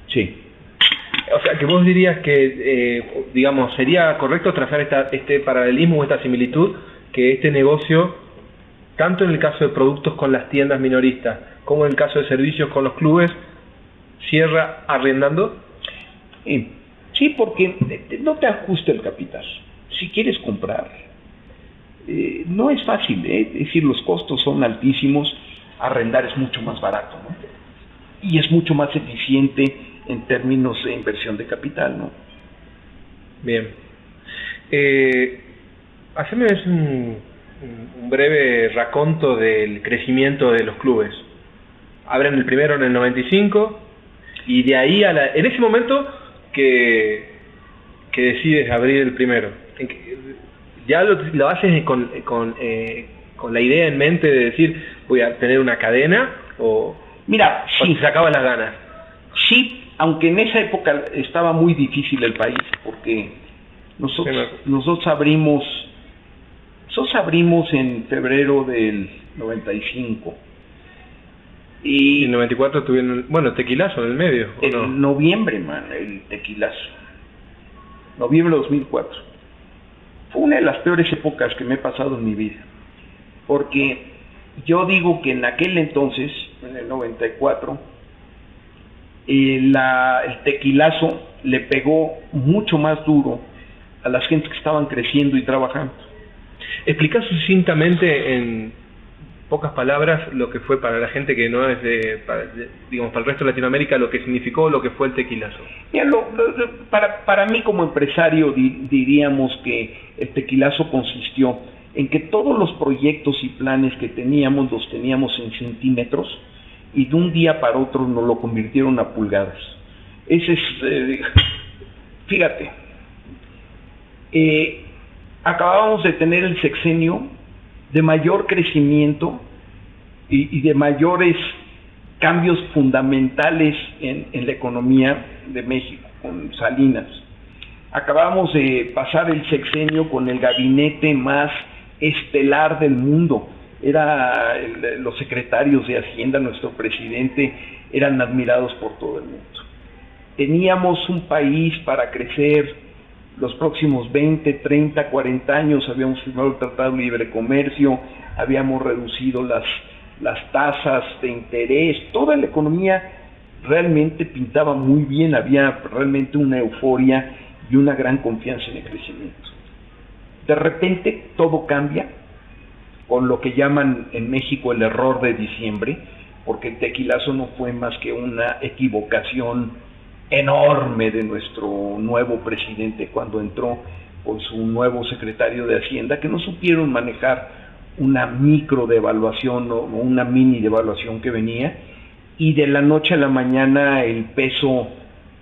Sí. O sea, que vos dirías que, digamos, sería correcto trazar este paralelismo o esta similitud, que este negocio, tanto en el caso de productos con las tiendas minoristas, como en el caso de servicios con los clubes, cierra arrendando. Sí, porque no te ajusta el capital. Si quieres comprar, no es fácil, es decir, los costos son altísimos, arrendar es mucho más barato, ¿no? Y es mucho más eficiente en términos de inversión de capital, ¿no? Bien. Haceme un breve raconto del crecimiento de los clubes. Abren el primero en el 95 y de ahí en ese momento que decides abrir el primero, ya lo haces con la idea en mente de decir voy a tener una cadena o sí, se acaban las ganas. Sí, aunque en esa época estaba muy difícil el país, porque nosotros abrimos en febrero del 95. Y en el 94 tuvieron, tequilazo en el medio. En noviembre, el tequilazo. Noviembre de 2004. Fue una de las peores épocas que me he pasado en mi vida. Porque yo digo que en aquel entonces, en el 94, el tequilazo le pegó mucho más duro a las gentes que estaban creciendo y trabajando. Explica sucintamente en pocas palabras lo que fue para la gente que no es para el resto de Latinoamérica, lo que significó lo que fue el tequilazo. Mira, para mí como empresario diríamos que el tequilazo consistió en que todos los proyectos y planes que teníamos los teníamos en centímetros y de un día para otro nos lo convirtieron a pulgadas. Ese es, fíjate, acabábamos de tener el sexenio de mayor crecimiento y de mayores cambios fundamentales en la economía de México, con Salinas. Acabamos de pasar el sexenio con el gabinete más estelar del mundo. Los secretarios de Hacienda, nuestro presidente, eran admirados por todo el mundo. Teníamos un país para crecer los próximos 20, 30, 40 años. Habíamos firmado el Tratado de Libre Comercio, habíamos reducido las tasas de interés, toda la economía realmente pintaba muy bien, había realmente una euforia y una gran confianza en el crecimiento. De repente todo cambia con lo que llaman en México el error de diciembre, porque el tequilazo no fue más que una equivocación enorme de nuestro nuevo presidente cuando entró con su nuevo secretario de Hacienda, que no supieron manejar una micro devaluación o una mini devaluación que venía, y de la noche a la mañana el peso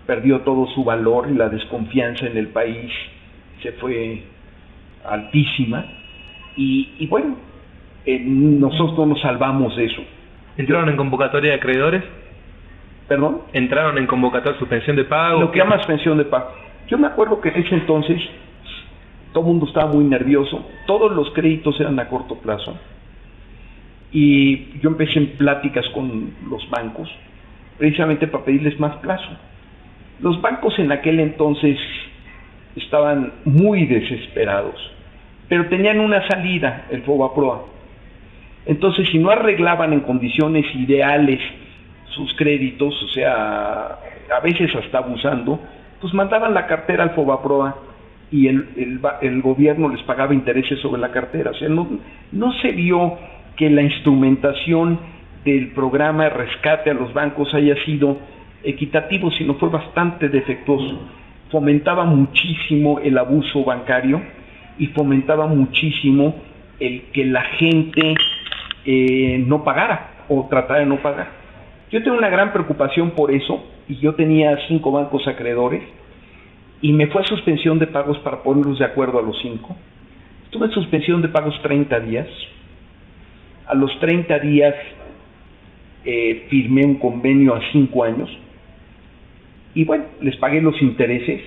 perdió todo su valor y la desconfianza en el país se fue altísima, y bueno, nosotros no nos salvamos de eso. ¿Entraron en convocatoria de acreedores? ¿Perdón? ¿Entraron en convocatoria, suspensión de pago? Lo que llama suspensión de pago. Yo me acuerdo que en ese entonces todo el mundo estaba muy nervioso, todos los créditos eran a corto plazo, y yo empecé en pláticas con los bancos, precisamente para pedirles más plazo. Los bancos en aquel entonces estaban muy desesperados, pero tenían una salida, el FOBAPROA. Entonces, si no arreglaban en condiciones ideales sus créditos, o sea, a veces hasta abusando, pues mandaban la cartera al FOBAPROA y el gobierno les pagaba intereses sobre la cartera. O sea, no se vio que la instrumentación del programa de rescate a los bancos haya sido equitativo, sino fue bastante defectuoso. Fomentaba muchísimo el abuso bancario y fomentaba muchísimo el que la gente no pagara o tratara de no pagar. Yo tengo una gran preocupación por eso, y yo tenía 5 bancos acreedores, y me fue a suspensión de pagos para ponerlos de acuerdo a los 5. Estuve en suspensión de pagos 30 días. A los 30 días firmé un convenio a 5 años y bueno, les pagué los intereses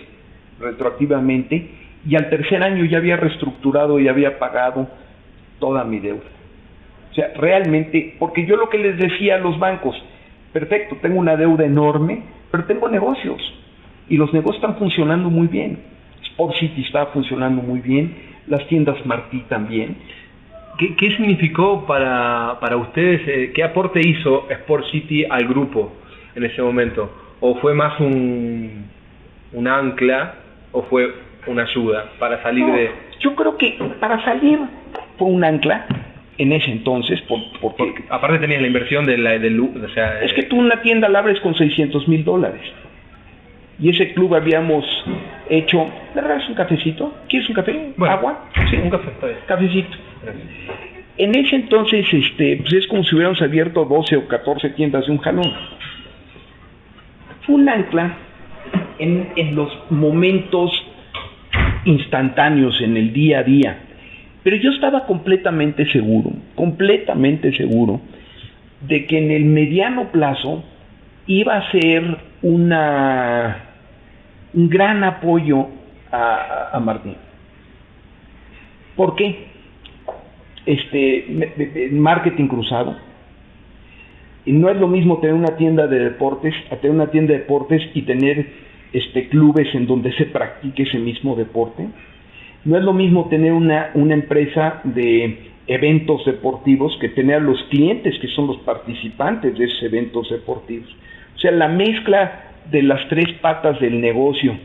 retroactivamente y al tercer año ya había reestructurado y había pagado toda mi deuda. O sea, realmente, porque yo lo que les decía a los bancos, perfecto, tengo una deuda enorme, pero tengo negocios y los negocios están funcionando muy bien. Sport City está funcionando muy bien, las tiendas Martí también. ¿Qué significó para ustedes, qué aporte hizo Sport City al grupo en ese momento? ¿O fue más un ancla o fue una ayuda para salir No, de...? Yo creo que para salir fue un ancla en ese entonces, porque aparte tenías la inversión o sea, es que tú una tienda la abres con $600,000 y ese club habíamos hecho, ¿me regalas un cafecito? ¿Quieres un café? Bueno, ¿Agua? Sí, un café, está bien. Cafecito. Gracias. En ese entonces, pues es como si hubiéramos abierto 12 o 14 tiendas de un jalón. Fue un ancla en los momentos instantáneos, en el día a día. Pero yo estaba completamente seguro de que en el mediano plazo iba a ser un gran apoyo a Martín. ¿Por qué? Marketing cruzado. Y no es lo mismo tener una tienda de deportes a tener una tienda de deportes y tener clubes en donde se practique ese mismo deporte. No es lo mismo tener una empresa de eventos deportivos que tener a los clientes que son los participantes de esos eventos deportivos. O sea, la mezcla de las tres patas del negocio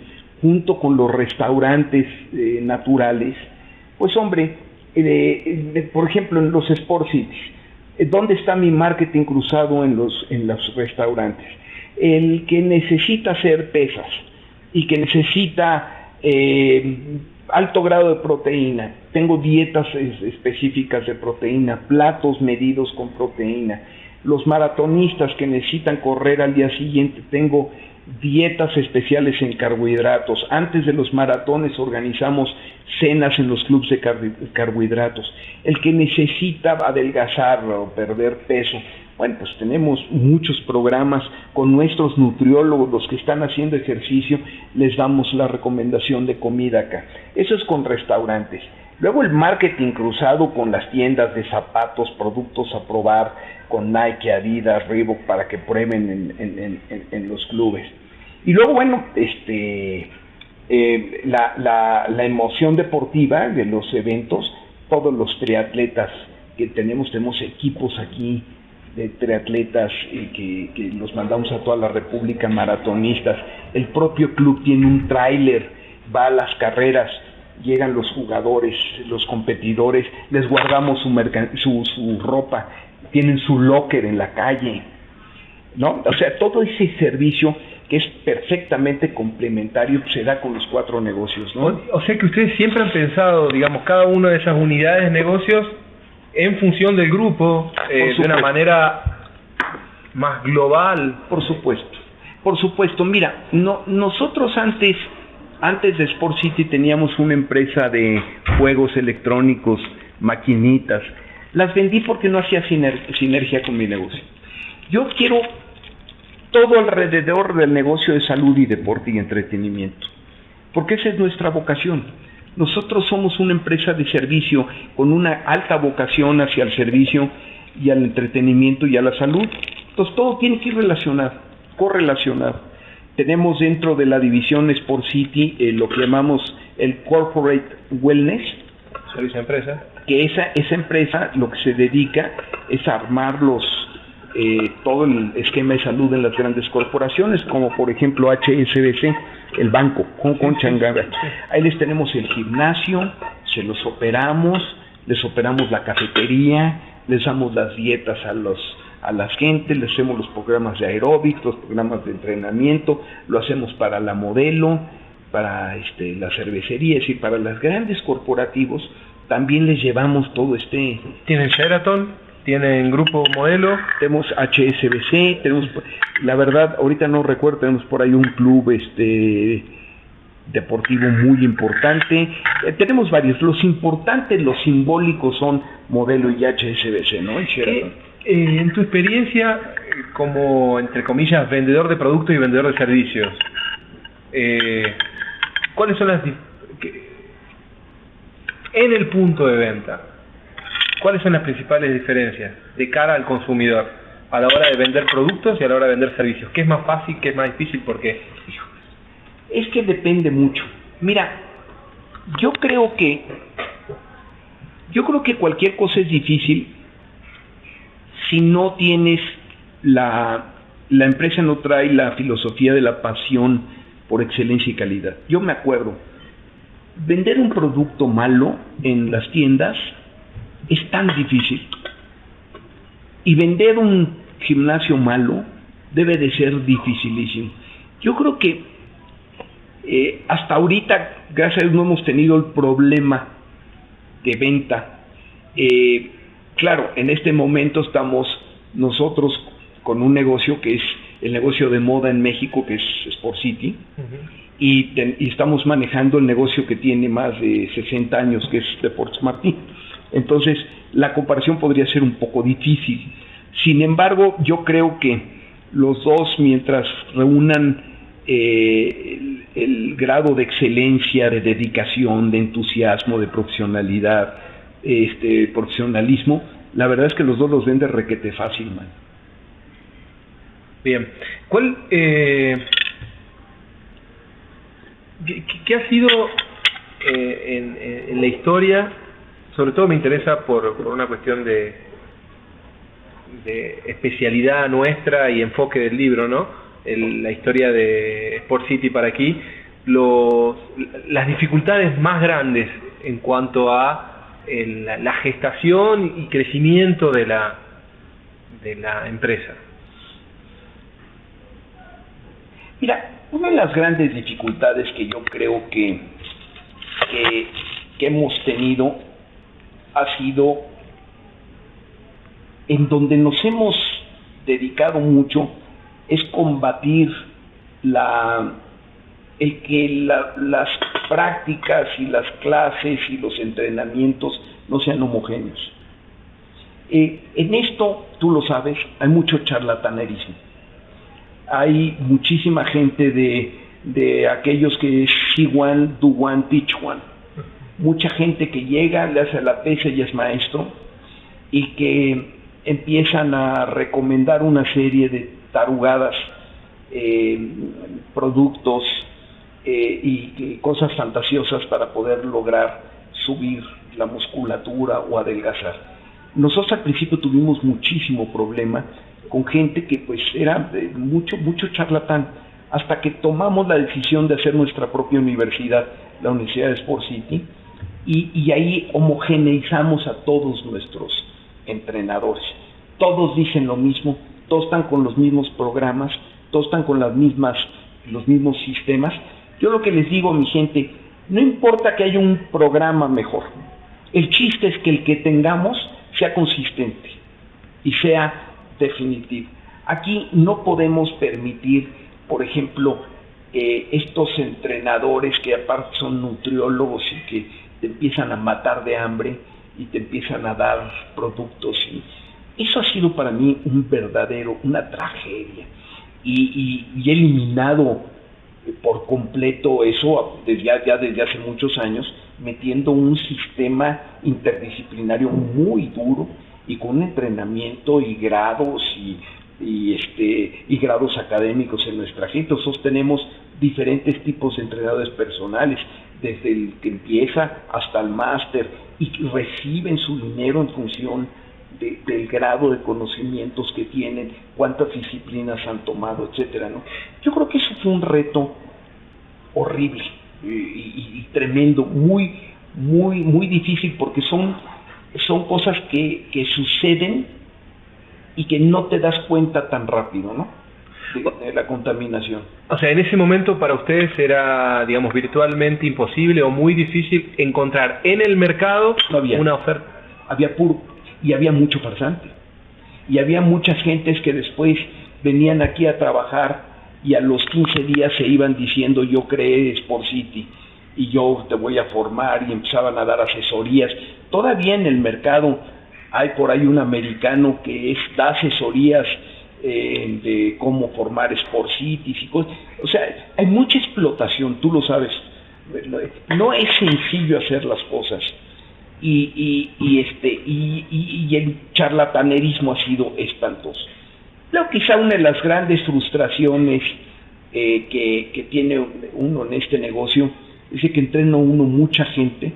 junto con los restaurantes naturales, pues hombre, por ejemplo en los Sport Cities, ¿dónde está mi marketing cruzado en los restaurantes? El que necesita hacer pesas y que necesita alto grado de proteína, tengo dietas específicas de proteína, platos medidos con proteína. Los maratonistas que necesitan correr al día siguiente, tengo dietas especiales en carbohidratos. Antes de los maratones organizamos cenas en los clubes de carbohidratos. El que necesita adelgazar o perder peso, bueno, pues tenemos muchos programas con nuestros nutriólogos, los que están haciendo ejercicio, les damos la recomendación de comida acá. Eso es con restaurantes. Luego el marketing cruzado con las tiendas de zapatos, productos a probar, con Nike, Adidas, Reebok, para que prueben en los clubes. Y luego, bueno, la emoción deportiva de los eventos, todos los triatletas que tenemos equipos aquí de triatletas que los mandamos a toda la República, maratonistas. El propio club tiene un tráiler, va a las carreras, llegan los jugadores, los competidores, les guardamos su ropa, tienen su locker en la calle, ¿no? O sea, todo ese servicio que es perfectamente complementario se da con los 4 negocios, ¿no? O sea que ustedes siempre han pensado, digamos, cada una de esas unidades de negocios en función del grupo, de una manera más global. Por supuesto. Mira, nosotros antes de Sport City teníamos una empresa de juegos electrónicos, maquinitas. Las vendí porque no hacía sinergia con mi negocio. Yo quiero todo alrededor del negocio de salud y deporte y entretenimiento, porque esa es nuestra vocación. Nosotros somos una empresa de servicio con una alta vocación hacia el servicio y al entretenimiento y a la salud. Entonces todo tiene que ir correlacionado. Tenemos dentro de la división Sport City lo que llamamos el Corporate Wellness. Servicio a empresa. Que esa empresa lo que se dedica es a armar todo el esquema de salud en las grandes corporaciones, como por ejemplo HSBC, el banco, con Changara. Ahí les tenemos el gimnasio, se los operamos, les operamos la cafetería, les damos las dietas a la gente, les hacemos los programas de aeróbics, los programas de entrenamiento, lo hacemos para la modelo, para la cervecería, es decir, para las grandes corporativos, también les llevamos todo ¿Tienen Sheraton? ¿Tienen grupo modelo? Tenemos HSBC, tenemos, la verdad, ahorita no recuerdo, tenemos por ahí un club, deportivo muy importante. Tenemos varios. Los importantes, los simbólicos son Modelo y HSBC, ¿no? En tu experiencia como, entre comillas, vendedor de productos y vendedor de servicios, ¿cuáles son en el punto de venta, cuáles son las principales diferencias de cara al consumidor a la hora de vender productos y a la hora de vender servicios? ¿Qué es más fácil, qué es más difícil? ¿Por qué? Es que depende mucho. Mira, yo creo que cualquier cosa es difícil si no tienes la empresa no trae la filosofía de la pasión por excelencia y calidad. Yo me acuerdo, vender un producto malo en las tiendas es tan difícil. Y vender un gimnasio malo debe de ser dificilísimo. Yo creo que hasta ahorita, gracias a Dios, no hemos tenido el problema de venta. Claro, en este momento estamos nosotros con un negocio que es el negocio de moda en México, que es Sport City, y estamos manejando el negocio que tiene más de 60 años, que es Deportes Martín. Entonces, la comparación podría ser un poco difícil. Sin embargo, yo creo que los dos, mientras reúnan el grado de excelencia, de dedicación, de entusiasmo, de profesionalidad, profesionalismo, la verdad es que los dos los venden requete fácil, man. Bien. ¿Qué ha sido en la historia? Sobre todo me interesa por una cuestión de especialidad nuestra y enfoque del libro, ¿no? La historia de Sport City para aquí, las dificultades más grandes en cuanto a la gestación y crecimiento de la empresa. Mira, una de las grandes dificultades que yo creo que hemos tenido ha sido en donde nos hemos dedicado mucho es combatir el que las prácticas y las clases y los entrenamientos no sean homogéneos. En esto, tú lo sabes, hay mucho charlatanerismo. Hay muchísima gente de aquellos que es see one, do one, teach one. Mucha gente que llega, le hace la pesa y es maestro, y que empiezan a recomendar una serie de tarugadas, productos y cosas fantasiosas para poder lograr subir la musculatura o adelgazar. Nosotros al principio tuvimos muchísimo problema con gente que pues era mucho charlatán, hasta que tomamos la decisión de hacer nuestra propia universidad, la Universidad de Sport City, y ahí homogeneizamos a todos nuestros entrenadores. Todos dicen lo mismo, todos están con los mismos programas, todos están con los mismos sistemas. Yo lo que les digo a mi gente, no importa que haya un programa mejor, el chiste es que el que tengamos sea consistente y sea definitivo. Aquí no podemos permitir, por ejemplo, estos entrenadores que aparte son nutriólogos y que te empiezan a matar de hambre y te empiezan a dar productos. Y eso ha sido para mí una tragedia. Y he eliminado por completo eso desde hace muchos años, metiendo un sistema interdisciplinario muy duro y con un entrenamiento y grados y grados académicos en nuestra gente. Nosotros tenemos diferentes tipos de entrenadores personales, desde el que empieza hasta el máster, y reciben su dinero en función del grado de conocimientos que tienen, cuántas disciplinas han tomado, etcétera, ¿no? Yo creo que eso fue un reto horrible y tremendo, muy difícil, porque son cosas que suceden y que no te das cuenta tan rápido, ¿no? De la contaminación. O sea, en ese momento para ustedes era, digamos, virtualmente imposible o muy difícil encontrar en el mercado una oferta. Había mucho farsante. Y había muchas gentes que después venían aquí a trabajar y a los 15 días se iban diciendo yo creé Sport City y yo te voy a formar, y empezaban a dar asesorías. Todavía en el mercado hay por ahí un americano que da asesorías de cómo formar Sport Cities y cosas. O sea, hay mucha explotación, tú lo sabes. No es sencillo hacer las cosas. Y el charlatanerismo ha sido espantoso. Creo que quizá una de las grandes frustraciones que tiene uno en este negocio es que entrena uno mucha gente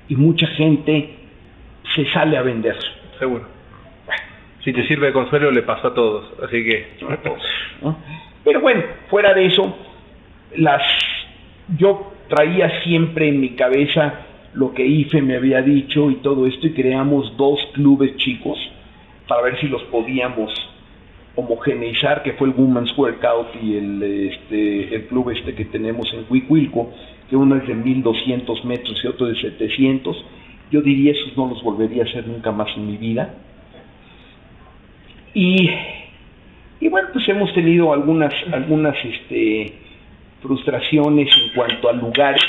y mucha gente se sale a vender. Seguro. Bueno, si te sirve de consuelo, le pasó a todos, así que... A todos, ¿no? Pero bueno, fuera de eso, yo traía siempre en mi cabeza lo que IFE me había dicho y todo esto, y creamos 2 clubes chicos para ver si los podíamos homogeneizar, que fue el Women's Workout y el club que tenemos en Huicuilco, que uno es de 1200 metros y otro de 700. Yo diría esos no los volvería a hacer nunca más en mi vida. Y bueno, pues hemos tenido algunas frustraciones en cuanto a lugares.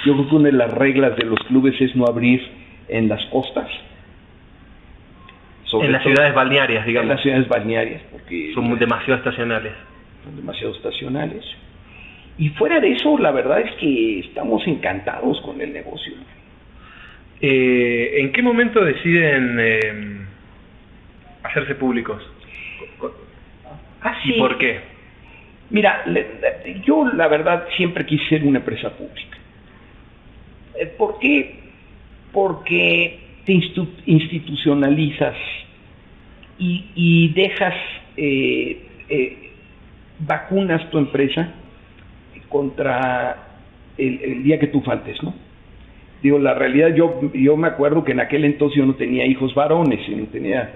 Yo creo que una de las reglas de los clubes es no abrir en las costas. En las ciudades balnearias, digamos. En las ciudades balnearias, porque son demasiado estacionales. Son demasiado estacionales. Y fuera de eso, la verdad es que estamos encantados con el negocio. ¿En qué momento deciden hacerse públicos? ¿Y por qué? Mira, yo la verdad siempre quise ser una empresa pública. ¿Por qué? Porque te institucionalizas y dejas, vacunas tu empresa contra el día que tú faltes, ¿no? Digo, la realidad, yo me acuerdo que en aquel entonces yo no tenía hijos varones, no tenía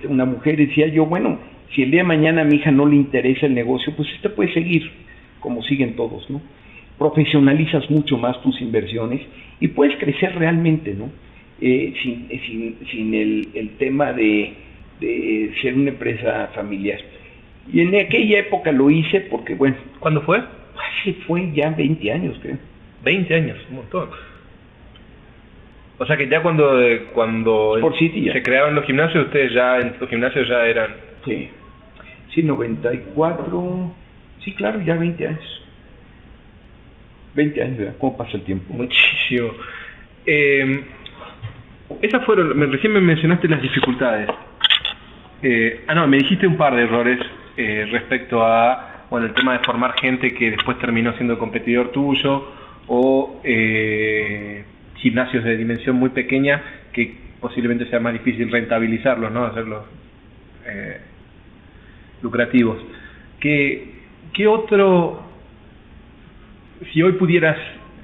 una mujer, y decía yo, bueno, si el día de mañana a mi hija no le interesa el negocio, pues puede seguir como siguen todos, ¿no? Profesionalizas mucho más tus inversiones y puedes crecer realmente, ¿no? Sin el tema de ser una empresa familiar. Y en aquella época lo hice porque, bueno... ¿Cuándo fue? Fue ya 20 años, creo. 20 años, un montón. O sea que ya cuando City, se crearon los gimnasios, ustedes ya en los gimnasios ya eran... Sí, 94... Sí, claro, ya 20 años. 20 años, ¿verdad? ¿Cómo pasa el tiempo? Muchísimo. Esas fueron... Recién me mencionaste las dificultades. Me dijiste un par de errores respecto a... Bueno, el tema de formar gente que después terminó siendo competidor tuyo, o gimnasios de dimensión muy pequeña que posiblemente sea más difícil rentabilizarlos, ¿no? Hacerlos lucrativos. ¿Qué otro, si hoy pudieras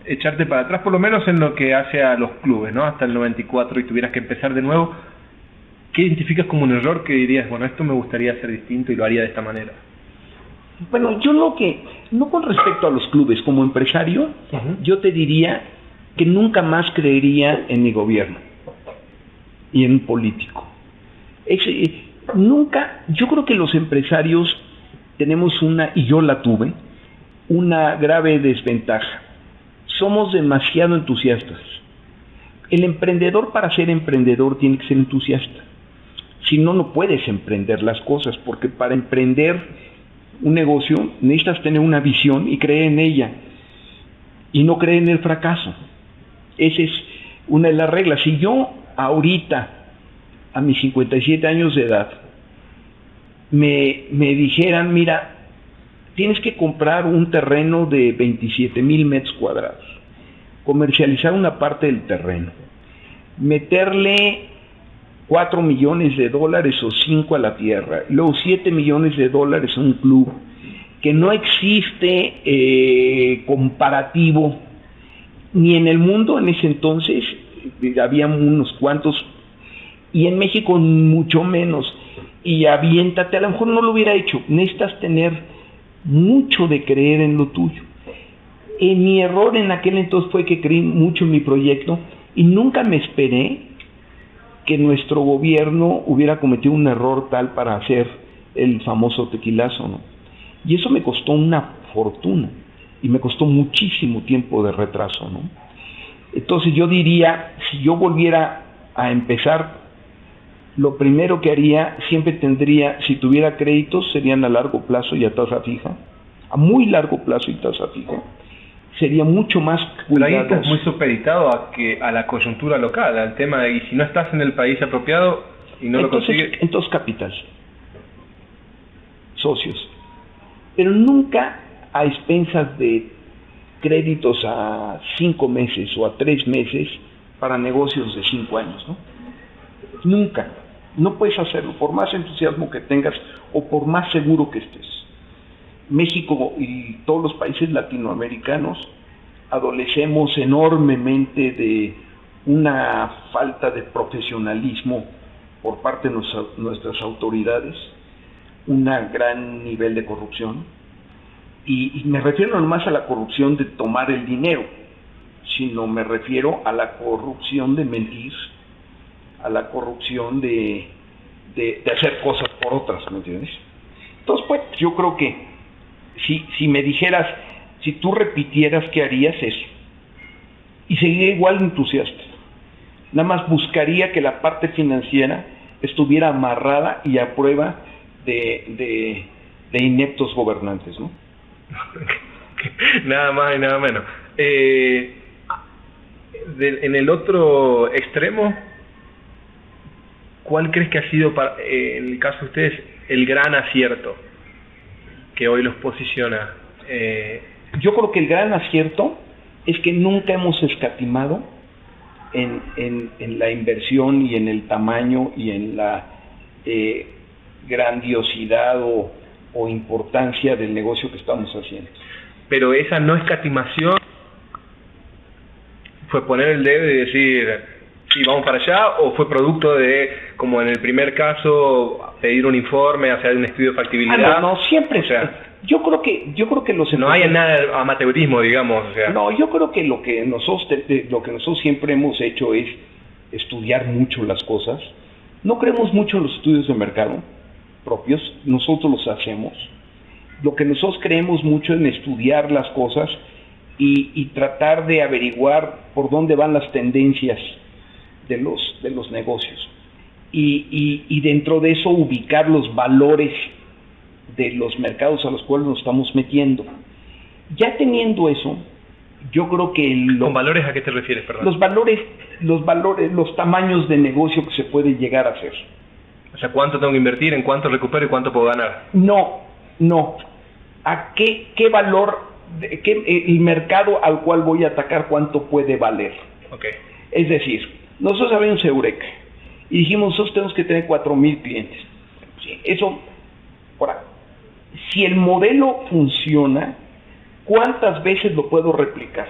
echarte para atrás, por lo menos en lo que hace a los clubes, ¿no? Hasta el 94, y tuvieras que empezar de nuevo, ¿qué identificas como un error que dirías, bueno, esto me gustaría hacer distinto y lo haría de esta manera? Bueno, yo no con respecto a los clubes, como empresario, yo te diría que nunca más creería en mi gobierno y en un político. Nunca, yo creo que los empresarios tenemos y yo la tuve, una grave desventaja. Somos demasiado entusiastas. El emprendedor, para ser emprendedor, tiene que ser entusiasta. Si no, no puedes emprender las cosas, porque para emprender un negocio necesitas tener una visión y creer en ella, y no creer en el fracaso. Esa es una de las reglas. Si yo ahorita, a mis 57 años de edad, me dijeran, mira, tienes que comprar un terreno de 27,000 metros cuadrados, comercializar una parte del terreno, meterle $4 millones o 5 a la tierra, luego $7 millones a un club, que no existe comparativo ni en el mundo en ese entonces, había unos cuantos, y en México mucho menos, y aviéntate, a lo mejor no lo hubiera hecho. Necesitas tener mucho de creer en lo tuyo. Mi error en aquel entonces fue que creí mucho en mi proyecto y nunca me esperé que nuestro gobierno hubiera cometido un error tal para hacer el famoso tequilazo, ¿no? Y eso me costó una fortuna y me costó muchísimo tiempo de retraso, ¿no? Entonces yo diría, si yo volviera a empezar, lo primero que haría, siempre tendría, si tuviera créditos, serían a largo plazo y a tasa fija, a muy largo plazo y tasa fija. Sería mucho más cuidadoso. Pero ahí estás muy supeditado a la coyuntura local, al tema de, y si no estás en el país apropiado y no lo consigues... Entonces capital, socios, pero nunca a expensas de créditos a 5 meses o a 3 meses para negocios de 5 años, ¿no? Nunca, no puedes hacerlo, por más entusiasmo que tengas o por más seguro que estés. México y todos los países latinoamericanos adolecemos enormemente de una falta de profesionalismo por parte de nuestras autoridades, un gran nivel de corrupción, y me refiero no más a la corrupción de tomar el dinero, sino me refiero a la corrupción de mentir, a la corrupción de hacer cosas por otras, ¿me entiendes? Entonces, pues, yo creo que si me dijeras, si tú repitieras, ¿qué harías? Eso. Y seguiría igual entusiasta. Nada más buscaría que la parte financiera estuviera amarrada y a prueba de ineptos gobernantes, ¿no? Nada más y nada menos. En el otro extremo, ¿cuál crees que ha sido, en el caso de ustedes, el gran acierto que hoy los posiciona? Yo creo que el gran acierto es que nunca hemos escatimado en la inversión y en el tamaño y en la grandiosidad o importancia del negocio que estamos haciendo. Pero esa no escatimación fue poner el dedo y decir, sí, vamos para allá, o fue producto de, como en el primer caso, pedir un informe, hacer un estudio de factibilidad. No, siempre. O sea, yo creo que los no hay nada de amateurismo, digamos. O sea. No, yo creo que lo que nosotros siempre hemos hecho es estudiar mucho las cosas. No creemos mucho en los estudios de mercado propios, nosotros los hacemos. Lo que nosotros creemos mucho en estudiar las cosas y tratar de averiguar por dónde van las tendencias de los negocios y dentro de eso ubicar los valores de los mercados a los cuales nos estamos metiendo. Ya teniendo eso, yo creo que ¿Con valores a qué te refieres, perdón? Los tamaños de negocio que se puede llegar a hacer. O sea, ¿cuánto tengo que invertir, en cuánto recupero y cuánto puedo ganar? No. ¿A qué valor, el mercado al cual voy a atacar, cuánto puede valer? Okay. Es decir, nosotros abrimos Eureka y dijimos, nosotros tenemos que tener 4,000 clientes. Sí, eso, ahora, si el modelo funciona, ¿cuántas veces lo puedo replicar?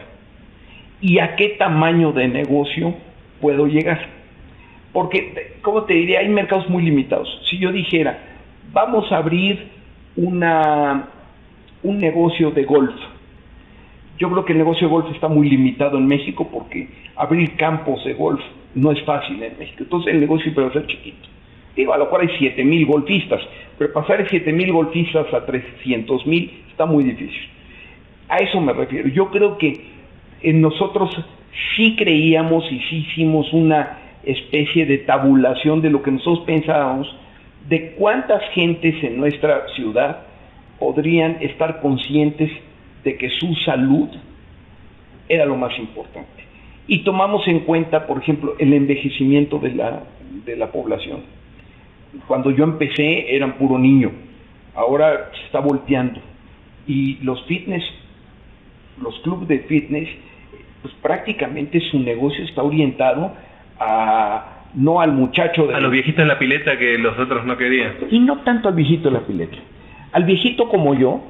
¿Y a qué tamaño de negocio puedo llegar? Porque, como te diría, hay mercados muy limitados. Si yo dijera, vamos a abrir un negocio de golf, yo creo que el negocio de golf está muy limitado en México porque abrir campos de golf no es fácil en México. Entonces el negocio puede ser chiquito. Digo, a lo mejor hay 7,000 golfistas, pero pasar de 7,000 golfistas a 300,000 está muy difícil. A eso me refiero. Yo creo que nosotros sí creíamos y sí hicimos una especie de tabulación de lo que nosotros pensábamos de cuántas gentes en nuestra ciudad podrían estar conscientes de que su salud era lo más importante. Y tomamos en cuenta, por ejemplo, el envejecimiento de la población. Cuando yo empecé eran puro niño, ahora se está volteando. Y los clubes de fitness, pues prácticamente su negocio está orientado no al muchacho a los viejitos en la pileta que los otros no querían. Y no tanto al viejito en la pileta, al viejito como yo,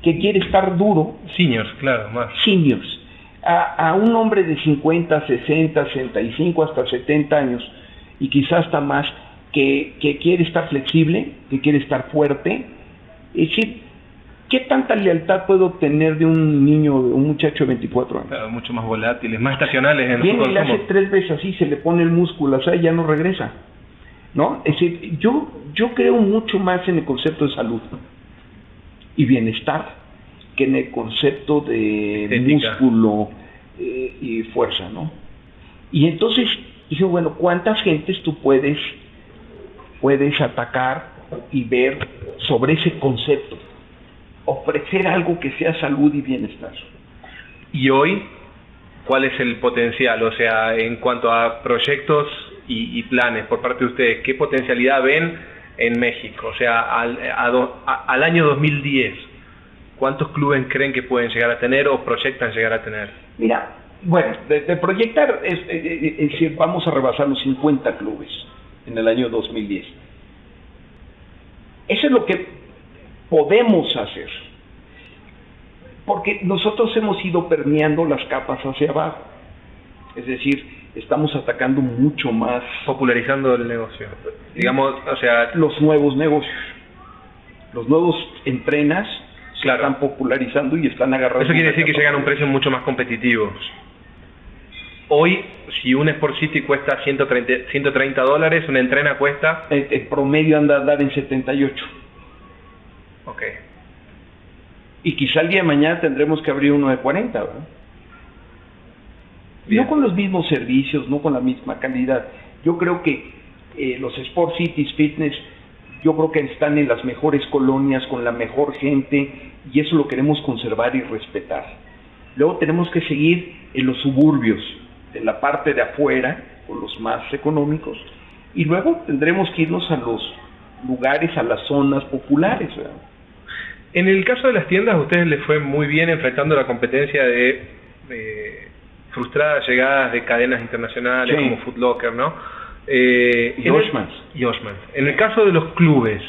que quiere estar duro. Seniors, claro, más. Seniors. A un hombre de 50, 60, 65, hasta 70 años, y quizás hasta más, que quiere estar flexible, que quiere estar fuerte. Es decir, ¿qué tanta lealtad puedo obtener de un niño, de un muchacho de 24 años? Claro, mucho más volátiles, más estacionales en su consumo. consumo. Le hace 3 veces así, se le pone el músculo, o sea, ya no regresa, ¿no? Es decir, yo creo mucho más en el concepto de salud. y bienestar que en el concepto de Estética. músculo y fuerza, ¿no? Y entonces dije, bueno, ¿cuántas gentes tú puedes atacar y ver sobre ese concepto? Ofrecer algo que sea salud y bienestar. Y hoy, ¿cuál es el potencial? O sea, en cuanto a proyectos y planes por parte de ustedes, ¿qué potencialidad ven en México? O sea, al año 2010, ¿cuántos clubes creen que pueden llegar a tener o proyectan llegar a tener? Mira, bueno, de proyectar, es decir, vamos a rebasar los 50 clubes en el año 2010. Eso es lo que podemos hacer, porque nosotros hemos ido permeando las capas hacia abajo, es decir, estamos atacando mucho más, Popularizando el negocio, digamos, o sea, los nuevos negocios, los nuevos entrenas se Claro. están popularizando y están agarrando. eso quiere decir que una llegan a un capa. precio mucho más competitivo. Hoy, si un Sport City cuesta $130, una entrena cuesta... El promedio anda a dar en 78. Ok. Y quizá el día de mañana tendremos que abrir uno de 40, ¿verdad? Bien. No con los mismos servicios, no con la misma calidad. Yo creo que los Sport Cities Fitness, yo creo que están en las mejores colonias, con la mejor gente, y eso lo queremos conservar y respetar. Luego tenemos que seguir en los suburbios, de la parte de afuera, con los más económicos, y luego tendremos que irnos a los lugares, a las zonas populares, ¿verdad? En el caso de las tiendas, a ustedes les fue muy bien enfrentando la competencia de frustradas llegadas de cadenas internacionales Sí. como Foot Locker, ¿no? Y Oshmans. En el caso de los clubes,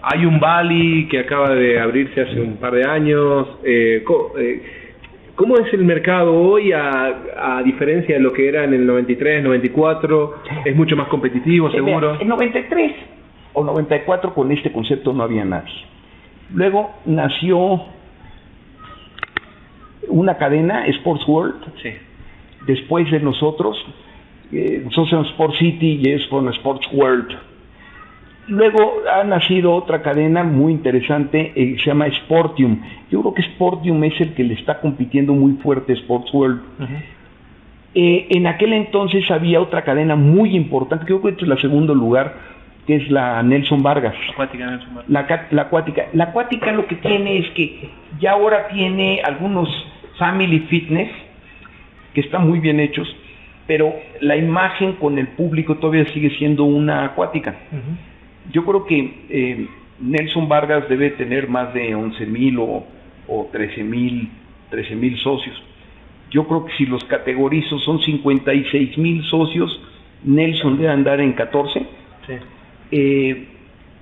hay un Bali que acaba de abrirse hace un par de años. ¿Cómo es el mercado hoy a diferencia de lo que era en el 93, 94? ¿Es mucho más competitivo, seguro? En 93 o 94 con este concepto no había nadie. Luego nació una cadena, Sports World, Sí. después de nosotros somos Sport City y ellos fueron Sports World. Luego ha nacido otra cadena muy interesante, se llama Sportium. Yo creo que Sportium es el que le está compitiendo muy fuerte a Sports World. En aquel entonces había otra cadena muy importante, que yo creo que es la segundo lugar, que es la Nelson Vargas. La acuática. La acuática lo que tiene es que ya ahora tiene algunos family fitness que están muy bien hechos, pero la imagen con el público todavía sigue siendo una acuática. Yo creo que Nelson Vargas debe tener más de 11,000 o 13,000 socios. Yo creo que si los categorizo son 56,000 socios, Nelson debe andar en 14. Sí.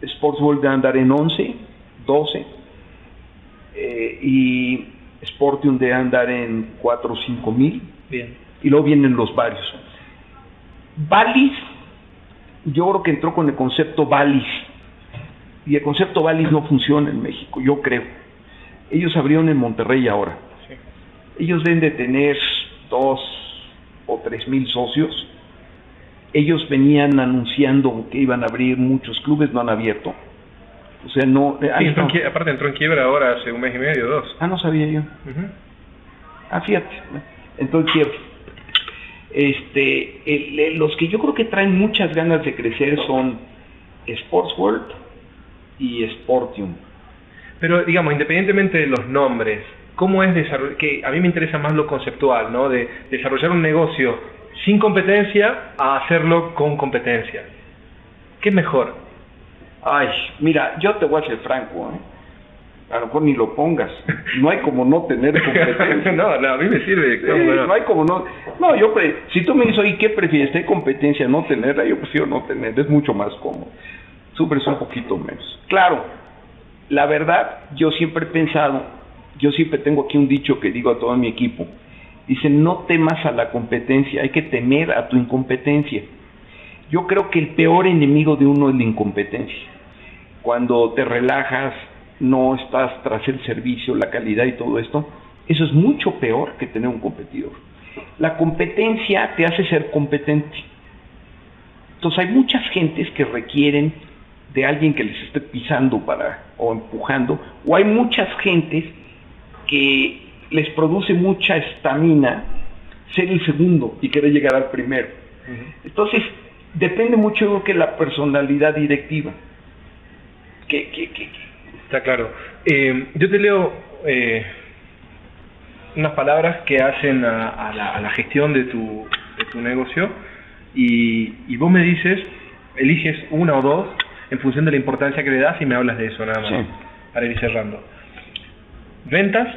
Sports World debe andar en 11, 12. Y Sportium debe andar en 4 o 5,000. Bien. Y luego vienen los varios. Balis, yo creo que entró con el concepto Balis. Y el concepto Balis no funciona en México, yo creo. Ellos abrieron en Monterrey ahora. Sí. Ellos deben de tener 2 o 3,000 socios. Ellos venían anunciando que iban a abrir muchos clubes, no han abierto. O sea, no... Sí, aparte entró en quiebra ahora hace un mes y medio, 2. no sabía yo. Fíjate. Entonces, los que yo creo que traen muchas ganas de crecer son Sports World y Sportium. Pero, digamos, independientemente de los nombres, ¿cómo es desarrollar? Que a mí me interesa más lo conceptual, ¿no? De desarrollar un negocio sin competencia a hacerlo con competencia. ¿Qué es mejor? Ay, mira, yo te voy a ser franco, a lo mejor ni lo pongas. No hay como no tener competencia. no, a mí me sirve. No hay como no. No, si tú me dices, oye, ¿qué prefieres? ¿Tener competencia, no tenerla? Yo prefiero no tener, es mucho más cómodo. Sufres un poquito menos. Claro, la verdad, yo siempre he pensado, yo siempre tengo aquí un dicho que digo a todo mi equipo. Dice, no temas a la competencia, hay que temer a tu incompetencia. Yo creo que el peor enemigo de uno es la incompetencia. Cuando te relajas, no estás tras el servicio, la calidad y todo esto, eso es mucho peor que tener un competidor. La competencia te hace ser competente. Entonces hay muchas gentes que requieren de alguien que les esté pisando o empujando, o hay muchas gentes que les produce mucha estamina ser el segundo y querer llegar al primero. Entonces, depende mucho, creo que, la personalidad directiva. Está claro. Yo te leo unas palabras que hacen a la gestión de tu negocio y vos me dices, eliges una o dos en función de la importancia que le das y me hablas de eso nada más, sí, para ir cerrando. Ventas,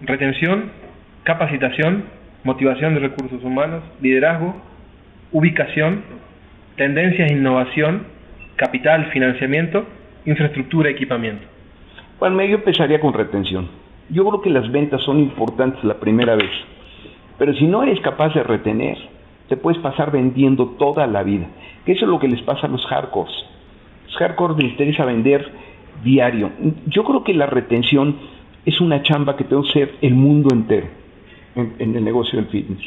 retención, capacitación, motivación de recursos humanos, liderazgo, ubicación, tendencias e innovación, capital, financiamiento, infraestructura, equipamiento. Bueno, yo empezaría con retención. Yo creo que las ventas son importantes la primera vez, pero si no eres capaz de retener, te puedes pasar vendiendo toda la vida, que eso es lo que les pasa a los hardcores. Los hardcores les interesa vender diario. Yo creo que la retención es una chamba que tenemos que hacer el mundo entero en el negocio del fitness.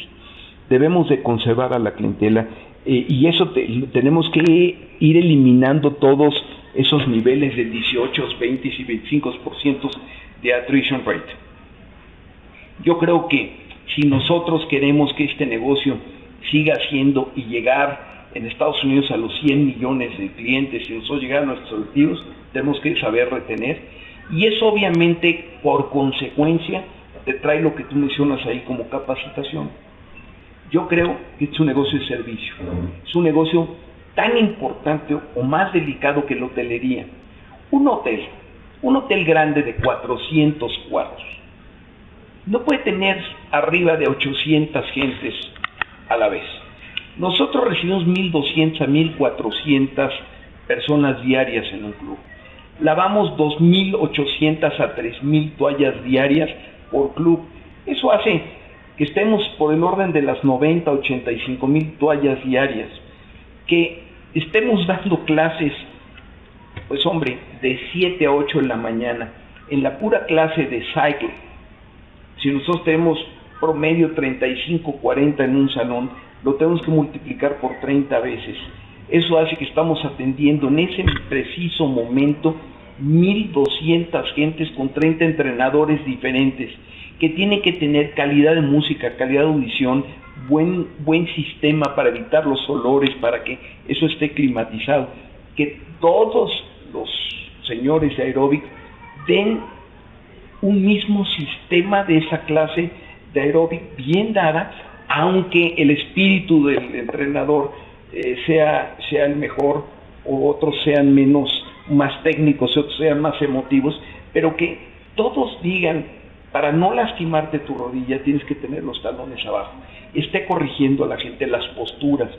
Debemos de conservar a la clientela y eso tenemos que ir eliminando todos esos niveles de 18, 20 y 25% de attrition rate. Yo creo que si nosotros queremos que este negocio siga siendo y llegar en Estados Unidos a los 100 millones de clientes y nosotros llegar a nuestros objetivos, tenemos que saber retener, y eso obviamente por consecuencia te trae lo que tú mencionas ahí como capacitación. Yo creo que es un negocio de servicio, es un negocio tan importante o más delicado que la hotelería. Un hotel grande de 400 cuartos no puede tener arriba de 800 gentes a la vez. Nosotros recibimos 1,200 a 1,400 personas diarias en un club. Lavamos 2,800 a 3,000 toallas diarias por club. Eso hace que estemos por el orden de las 90 a 85,000 toallas diarias. Que estemos dando clases, pues hombre, de 7 a 8 de la mañana. En la pura clase de cycle, si nosotros tenemos promedio 35, 40 en un salón, lo tenemos que multiplicar por 30 veces. Eso hace que estamos atendiendo en ese preciso momento 1,200 gentes con 30 entrenadores diferentes, que tienen que tener calidad de música, calidad de audición, buen sistema para evitar los olores, para que eso esté climatizado, que todos los señores de aeróbic den un mismo sistema de esa clase de aeróbic bien dada, aunque el espíritu del entrenador sea el mejor, o otros sean más técnicos, otros sean más emotivos, pero que todos digan, para no lastimarte tu rodilla tienes que tener los talones abajo. Esté corrigiendo a la gente las posturas,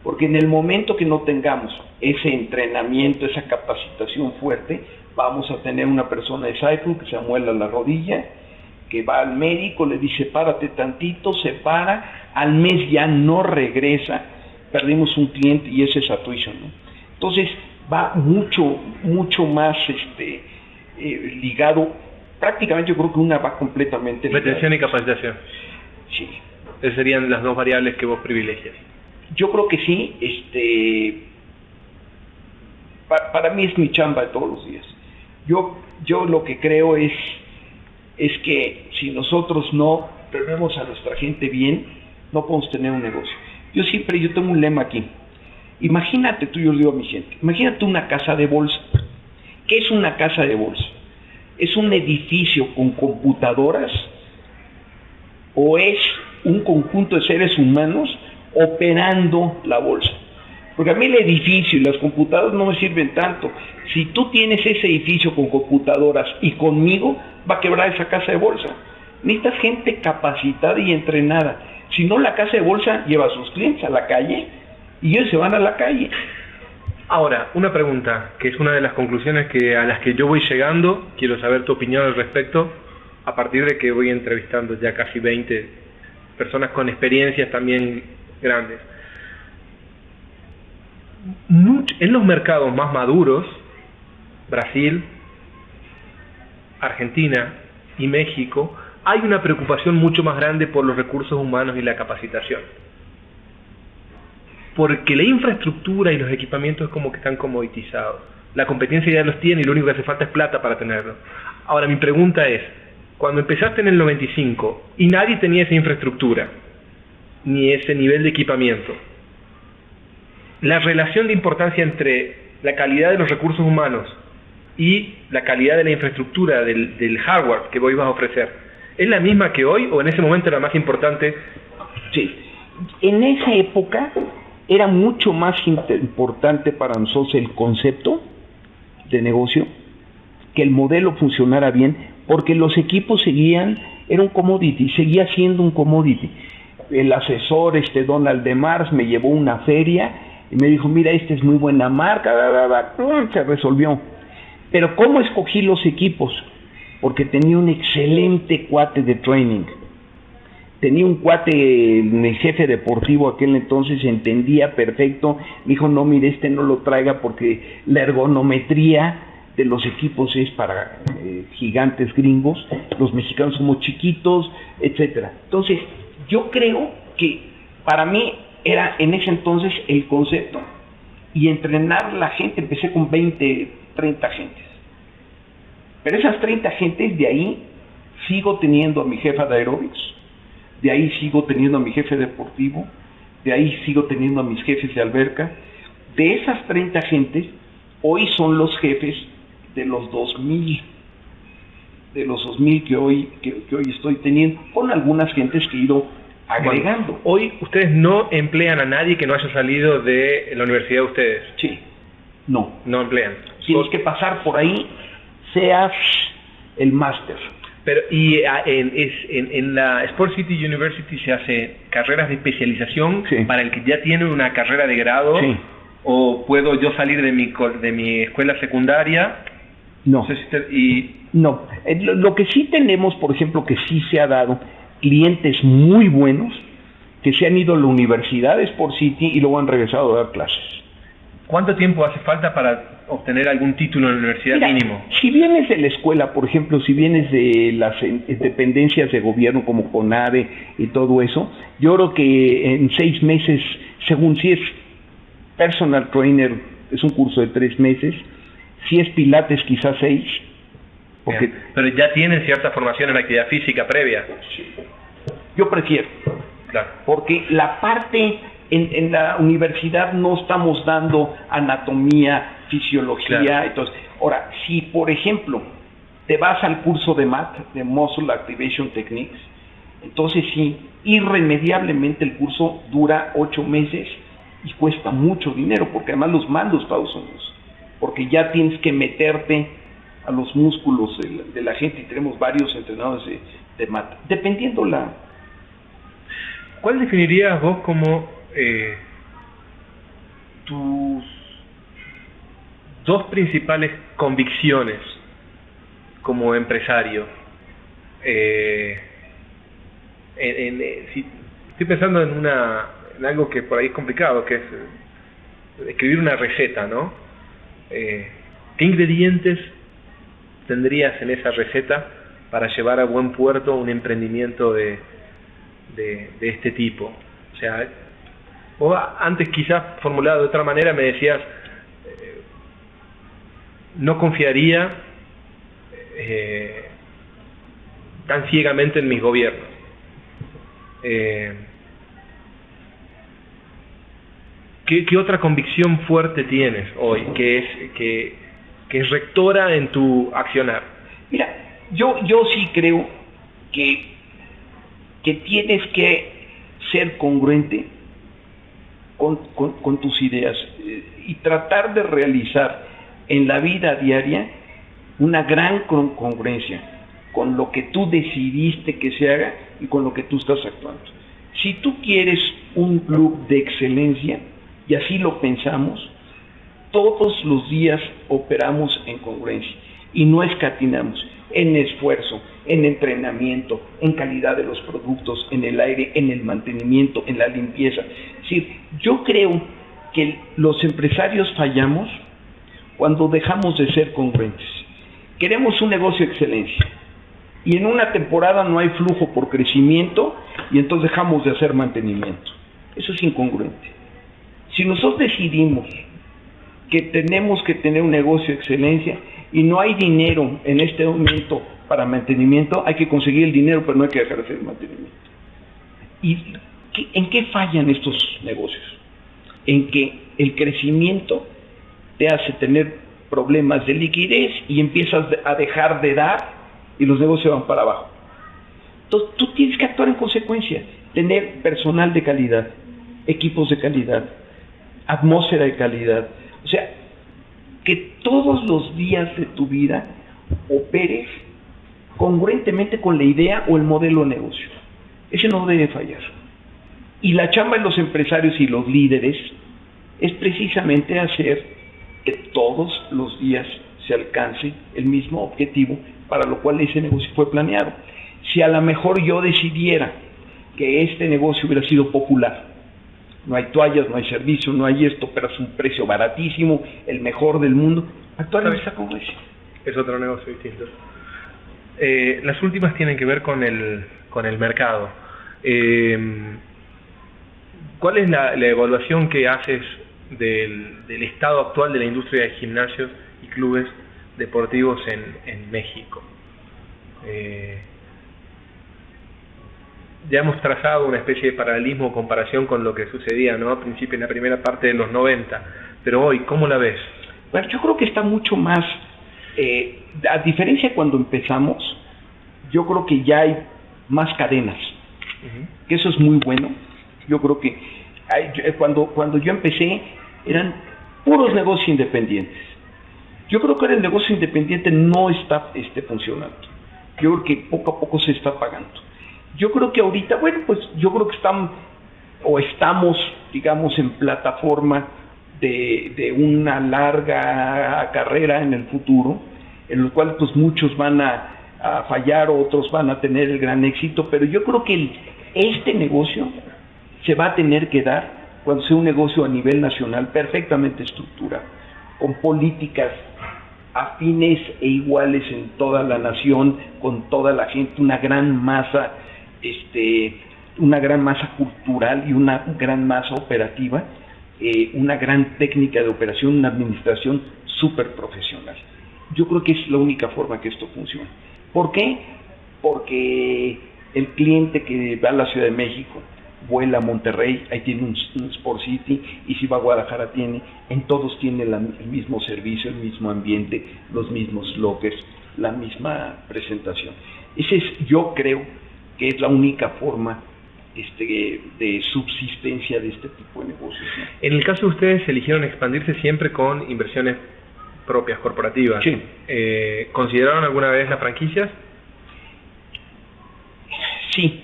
porque en el momento que no tengamos ese entrenamiento, esa capacitación fuerte, vamos a tener una persona de cycle que se amuela la rodilla, que va al médico, le dice párate tantito, se para, al mes ya no regresa, perdimos un cliente y ese es attrition, ¿no? Entonces va mucho más ligado, prácticamente yo creo que una va completamente ligada. Retención y capacitación. Sí. Esas serían las dos variables que vos privilegias. Yo creo que sí, para mí es mi chamba de todos los días. Yo lo que creo es que si nosotros no tenemos a nuestra gente bien, no podemos tener un negocio. Yo tengo un lema aquí. Imagínate, yo le digo a mi gente, imagínate una casa de bolsa. ¿Qué es una casa de bolsa? ¿Es un edificio con computadoras o es un conjunto de seres humanos operando la bolsa? Porque a mí el edificio y las computadoras no me sirven tanto. Si tú tienes ese edificio con computadoras y conmigo, va a quebrar esa casa de bolsa. Necesitas gente capacitada y entrenada. Si no, la casa de bolsa lleva a sus clientes a la calle y ellos se van a la calle. Ahora, una pregunta, que es una de las conclusiones a las que yo voy llegando. Quiero saber tu opinión al respecto, a partir de que voy entrevistando ya casi 20 personas con experiencias también grandes. En los mercados más maduros, Brasil, Argentina y México, hay una preocupación mucho más grande por los recursos humanos y la capacitación. Porque la infraestructura y los equipamientos es como que están comoditizados. La competencia ya los tiene y lo único que hace falta es plata para tenerlo. Ahora, mi pregunta es, cuando empezaste en el 95 y nadie tenía esa infraestructura, ni ese nivel de equipamiento, la relación de importancia entre la calidad de los recursos humanos y la calidad de la infraestructura del hardware que vos ibas a ofrecer, ¿es la misma que hoy o en ese momento era más importante? Sí, en esa época era mucho más importante para nosotros el concepto de negocio, que el modelo funcionara bien, porque los equipos era un commodity, seguía siendo un commodity. El asesor Donald de Mars me llevó a una feria y me dijo, mira, esta es muy buena marca, se resolvió. Pero ¿cómo escogí los equipos? Porque tenía un excelente cuate de training. Tenía un cuate, mi jefe deportivo aquel entonces, entendía perfecto. Me dijo, no, mire, no lo traiga porque la ergonometría de los equipos es para gigantes gringos. Los mexicanos somos chiquitos, etcétera. Entonces, yo creo que para mí era en ese entonces el concepto. Y entrenar la gente, empecé con 20, 30 gentes. Pero esas 30 gentes, de ahí sigo teniendo a mi jefa de aeróbics, de ahí sigo teniendo a mi jefe deportivo, de ahí sigo teniendo a mis jefes de alberca. De esas 30 gentes, hoy son los jefes de los 2000, que hoy estoy teniendo, con algunas gentes que he ido agregando. Bueno, hoy ustedes no emplean a nadie que no haya salido de la universidad de ustedes. Sí, no. No emplean. Tienes que pasar por ahí, seas el máster. Pero y en la Sport City University se hacen carreras de especialización, sí, para el que ya tiene una carrera de grado, sí, o puedo yo salir de mi escuela secundaria. No. No. Lo que sí tenemos, por ejemplo, que sí se ha dado, clientes muy buenos que se han ido a la universidad de Sport City y luego han regresado a dar clases. ¿Cuánto tiempo hace falta para obtener algún título en la universidad? Mira, mínimo? Si vienes de la escuela, por ejemplo, si vienes de las dependencias de gobierno como CONADE y todo eso, yo creo que en 6 meses, según si es personal trainer, es un curso de 3 meses, si es pilates quizás 6. Porque, pero ya tienen cierta formación en la actividad física previa. Yo prefiero, claro, porque la parte en la universidad no estamos dando anatomía, fisiología, claro. Entonces, ahora, si por ejemplo te vas al curso de MAT, de Muscle Activation Techniques, entonces sí, irremediablemente el curso dura 8 meses y cuesta mucho dinero, porque además los mandos Estados Unidos, porque ya tienes que meterte a los músculos de la gente, y tenemos varios entrenadores de MAT, dependiendo la... ¿Cuál definirías vos como tus 2 principales convicciones como empresario? Si estoy pensando en algo que por ahí es complicado, que es escribir una receta, ¿no? ¿Qué ingredientes tendrías en esa receta para llevar a buen puerto un emprendimiento de este tipo? O sea, vos antes quizás formulado de otra manera me decías, no confiaría tan ciegamente en mis gobiernos. ¿Qué otra convicción fuerte tienes hoy que es rectora en tu accionar? Mira, yo sí creo que tienes que ser congruente con tus ideas y tratar de realizar en la vida diaria una gran congruencia con lo que tú decidiste que se haga y con lo que tú estás actuando. Si tú quieres un club de excelencia, y así lo pensamos, todos los días operamos en congruencia y no escatimamos en esfuerzo, en entrenamiento, en calidad de los productos, en el aire, en el mantenimiento, en la limpieza. Es decir, yo creo que los empresarios fallamos cuando dejamos de ser congruentes. Queremos un negocio de excelencia y en una temporada no hay flujo por crecimiento y entonces dejamos de hacer mantenimiento. Eso es incongruente. Si nosotros decidimos que tenemos que tener un negocio de excelencia y no hay dinero en este momento para mantenimiento, hay que conseguir el dinero, pero no hay que dejar de hacer el mantenimiento. ¿Y en qué fallan estos negocios? En que el crecimiento te hace tener problemas de liquidez y empiezas a dejar de dar y los negocios van para abajo. Entonces tú tienes que actuar en consecuencia, tener personal de calidad, equipos de calidad, atmósfera de calidad, o sea, que todos los días de tu vida operes congruentemente con la idea o el modelo de negocio. Ese no debe fallar. Y la chamba de los empresarios y los líderes es precisamente hacer que todos los días se alcance el mismo objetivo para lo cual ese negocio fue planeado. Si a lo mejor yo decidiera que este negocio hubiera sido popular, no hay toallas, no hay servicio, no hay esto, pero es un precio baratísimo, el mejor del mundo, actuar en esa congruencia. Es otro negocio distinto. Las últimas tienen que ver con el mercado. ¿Cuál es la evaluación que haces del estado actual de la industria de gimnasios y clubes deportivos en México? Ya hemos trazado una especie de paralelismo o comparación con lo que sucedía, ¿no?, a principios, en la primera parte de los 90, pero hoy, ¿cómo la ves? Bueno, yo creo que está mucho más, a diferencia de cuando empezamos, yo creo que ya hay más cadenas, que eso es muy bueno. Yo creo que cuando yo empecé eran puros negocios independientes. Yo creo que ahora el negocio independiente no está funcionando. Yo creo que poco a poco se está apagando. Yo creo que ahorita, bueno, pues yo creo que estamos, digamos, en plataforma de una larga carrera en el futuro, en lo cual pues muchos van a fallar, otros van a tener el gran éxito, pero yo creo que este negocio se va a tener que dar cuando sea un negocio a nivel nacional perfectamente estructurado, con políticas afines e iguales en toda la nación, con toda la gente, una gran masa cultural y una gran masa operativa, una gran técnica de operación, una administración súper profesional. Yo creo que es la única forma que esto funcione. ¿Por qué? Porque el cliente que va a la Ciudad de México vuela a Monterrey, ahí tiene un Sport City, y si va a Guadalajara en todos tiene el mismo servicio, el mismo ambiente, los mismos lockers, la misma presentación. Yo creo que es la única forma de subsistencia de este tipo de negocios, ¿no? En el caso de ustedes, eligieron expandirse siempre con inversiones propias, corporativas. Sí. ¿Consideraron alguna vez las franquicias? Sí.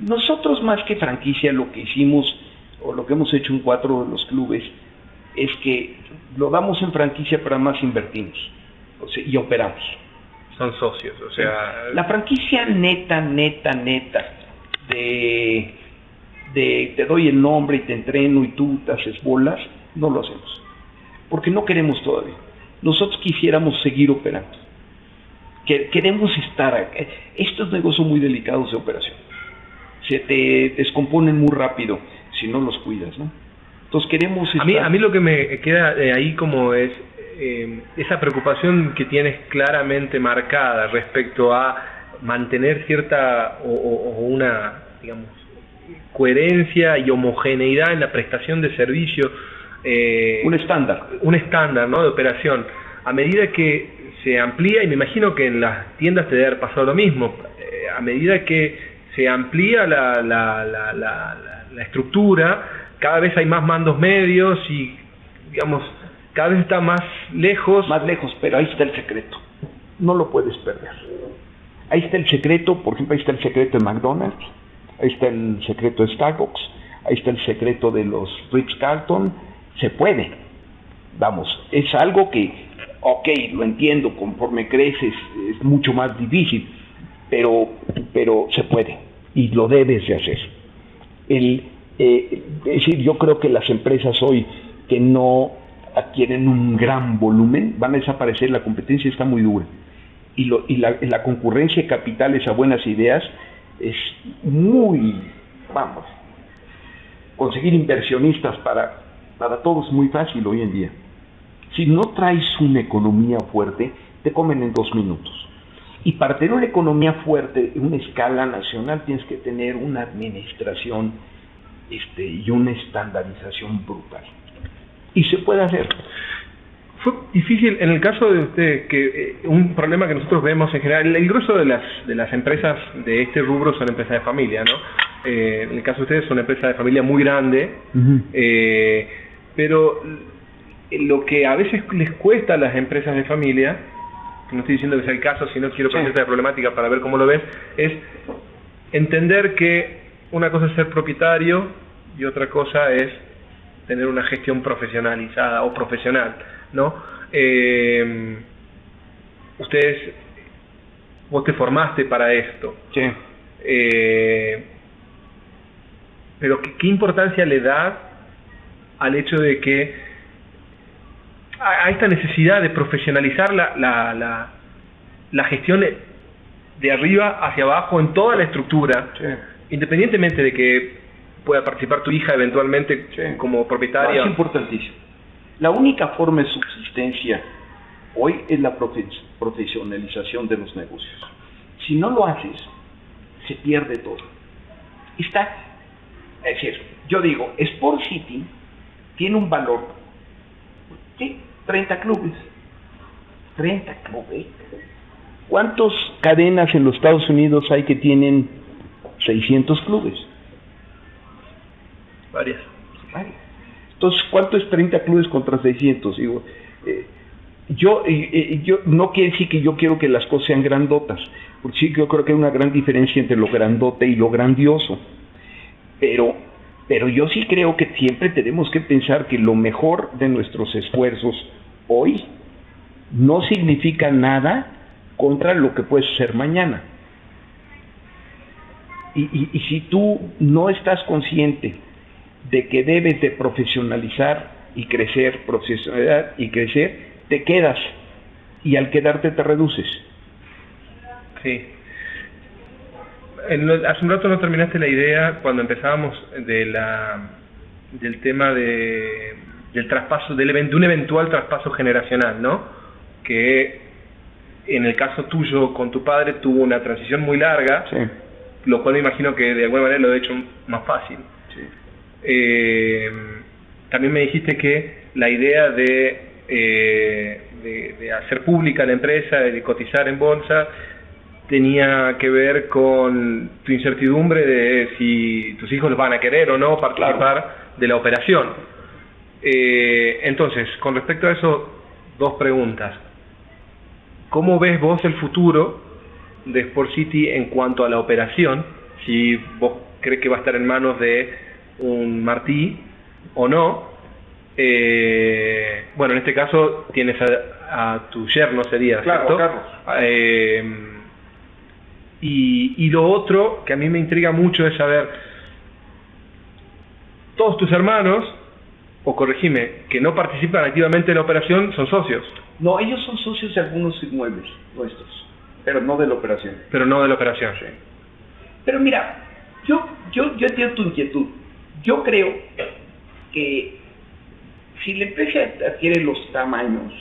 Nosotros, más que franquicia, lo que hicimos, o lo que hemos hecho en 4 de los clubes, es que lo damos en franquicia, pero además invertimos, y operamos. Son socios, o sea... La franquicia neta, de te doy el nombre y te entreno y tú te haces bolas, no lo hacemos. Porque no queremos todavía. Nosotros quisiéramos seguir operando. Queremos estar... Estos negocios son muy delicados de operación. Se te descomponen muy rápido si no los cuidas, ¿no? Entonces queremos estar... A mí lo que me queda ahí como es esa preocupación que tienes claramente marcada respecto a mantener cierta o una, digamos, coherencia y homogeneidad en la prestación de servicio. Un estándar, ¿no?, de operación. A medida que se amplía, y me imagino que en las tiendas te debe haber pasado lo mismo, a medida que se amplía la estructura, cada vez hay más mandos medios y, digamos, cada vez está más lejos. Más lejos, pero ahí está el secreto. No lo puedes perder. Ahí está el secreto, por ejemplo, ahí está el secreto de McDonald's, ahí está el secreto de Starbucks, ahí está el secreto de los Ritz-Carlton. Se puede. Vamos, es algo que, lo entiendo, conforme creces es mucho más difícil, pero se puede y lo debes de hacer. Es decir, yo creo que las empresas hoy que no adquieren un gran volumen van a desaparecer, la competencia está muy dura y la concurrencia de capitales a buenas ideas es muy, conseguir inversionistas para todo es muy fácil hoy en día. Si no traes una economía fuerte, te comen en 2 minutos. Y para tener una economía fuerte en una escala nacional tienes que tener una administración y una estandarización brutal. Y se puede hacer. Fue difícil en el caso de usted, que un problema que nosotros vemos en general, el grueso de las empresas de este rubro son empresas de familia, ¿no? En el caso de ustedes son empresas de familia muy grande, pero lo que a veces les cuesta a las empresas de familia, no estoy diciendo que sea el caso, sino quiero plantearte la problemática para ver cómo lo ves, es entender que una cosa es ser propietario y otra cosa es tener una gestión profesionalizada o profesional, ¿no? Vos te formaste para esto. Sí. Pero ¿qué importancia le da al hecho de que a esta necesidad de profesionalizar la gestión de arriba hacia abajo en toda la estructura, independientemente de que pueda participar tu hija eventualmente como propietaria? Es importantísimo. La única forma de subsistencia hoy es la profesionalización de los negocios. Si no lo haces, se pierde todo. Es decir, yo digo, Sport City tiene un valor, ¿sí? 30 clubes. 30 clubes. ¿Cuántas cadenas en los Estados Unidos hay que tienen 600 clubes? Varias. Entonces, ¿cuánto es 30 clubes contra 600? Digo, yo no quiere decir que yo quiero que las cosas sean grandotas, porque sí, yo creo que hay una gran diferencia entre lo grandote y lo grandioso. Pero yo sí creo que siempre tenemos que pensar que lo mejor de nuestros esfuerzos hoy no significa nada contra lo que puede ser mañana. Y si tú no estás consciente de que debes de profesionalizar y crecer, te quedas, y al quedarte te reduces. Sí. Hace un rato no terminaste la idea cuando empezábamos del tema del traspaso, de un eventual traspaso generacional, ¿no? Que en el caso tuyo con tu padre tuvo una transición muy larga, sí, lo cual me imagino que de alguna manera lo he hecho más fácil. Sí. También me dijiste que la idea de hacer pública la empresa, de cotizar en bolsa, tenía que ver con tu incertidumbre de si tus hijos van a querer o no participar de la operación. Entonces, con respecto a eso, 2 preguntas. ¿Cómo ves vos el futuro de Sport City en cuanto a la operación? Si vos crees que va a estar en manos de un Martí o no. Bueno, en este caso tienes a tu yerno, sería, claro, ¿cierto? Carlos. Y lo otro que a mí me intriga mucho es saber, todos tus hermanos, o corregime, que no participan activamente en la operación, son socios. No, ellos son socios de algunos inmuebles nuestros, pero no de la operación. Pero no de la operación. Sí. Pero mira, yo entiendo tu inquietud. Yo creo que si la empresa adquiere los tamaños,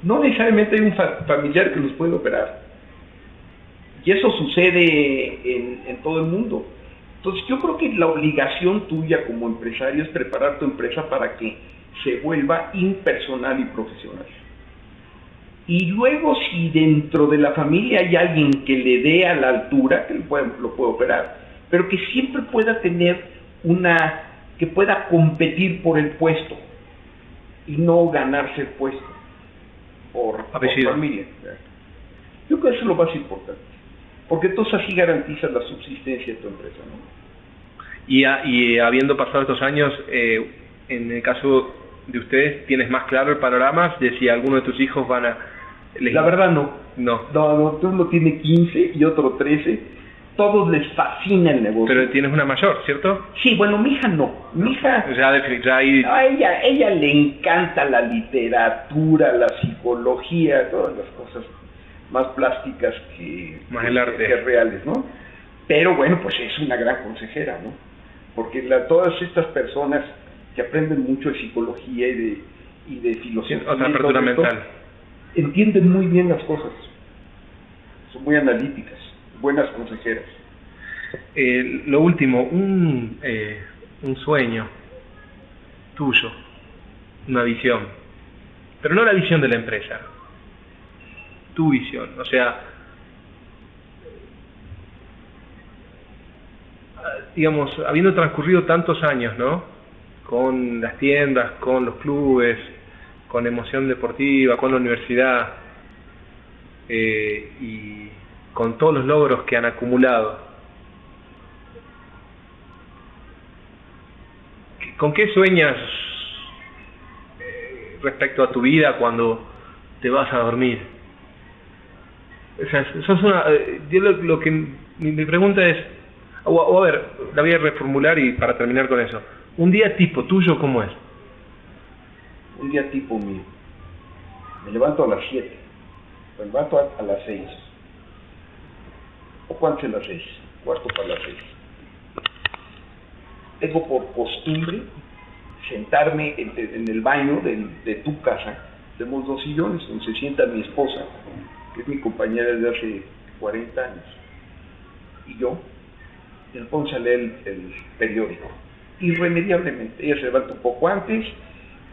no necesariamente hay un familiar que los puede operar. Y eso sucede en todo el mundo. Entonces yo creo que la obligación tuya como empresario es preparar tu empresa para que se vuelva impersonal y profesional. Y luego, si dentro de la familia hay alguien que le dé a la altura, que lo puede operar, pero que siempre pueda tener que pueda competir por el puesto y no ganarse el puesto por familia. Yo creo que eso es lo más importante, porque entonces así garantizas la subsistencia de tu empresa, ¿no? Y habiendo pasado estos años, en el caso de ustedes, ¿tienes más claro el panorama de si alguno de tus hijos van a...? La verdad no. No, uno tiene 15 y otro 13. Todos les fascina el negocio. Pero tienes una mayor, ¿cierto? Sí, bueno, mi hija no. Mi hija... Ya ahí... A ella le encanta la literatura, la psicología, todas las cosas más plásticas que reales, ¿no? Pero bueno, pues es una gran consejera, ¿no? Porque todas estas personas que aprenden mucho de psicología y de filosofía. Otra apertura mental. Entienden muy bien las cosas, son muy analíticas, buenas consejeras. Lo último, un sueño tuyo, una visión, pero no la visión de la empresa, tu visión, o sea, digamos, habiendo transcurrido tantos años, ¿no? Con las tiendas, con los clubes, con Emoción Deportiva, con la universidad, y con todos los logros que han acumulado, ¿con qué sueñas respecto a tu vida cuando te vas a dormir? O sea, mi pregunta es, a ver, la voy a reformular y para terminar con eso. Un día tipo tuyo, ¿cómo es? Un día tipo mío. Me levanto a las 7, me levanto a las 6. ¿O antes de las 6? Cuarto para las 6. Tengo por costumbre sentarme en el baño de tu casa. Tenemos 2 sillones donde se sienta mi esposa, que es mi compañera desde hace 40 años, y yo. Y me pongo a leer el periódico. Irremediablemente, ella se levanta un poco antes,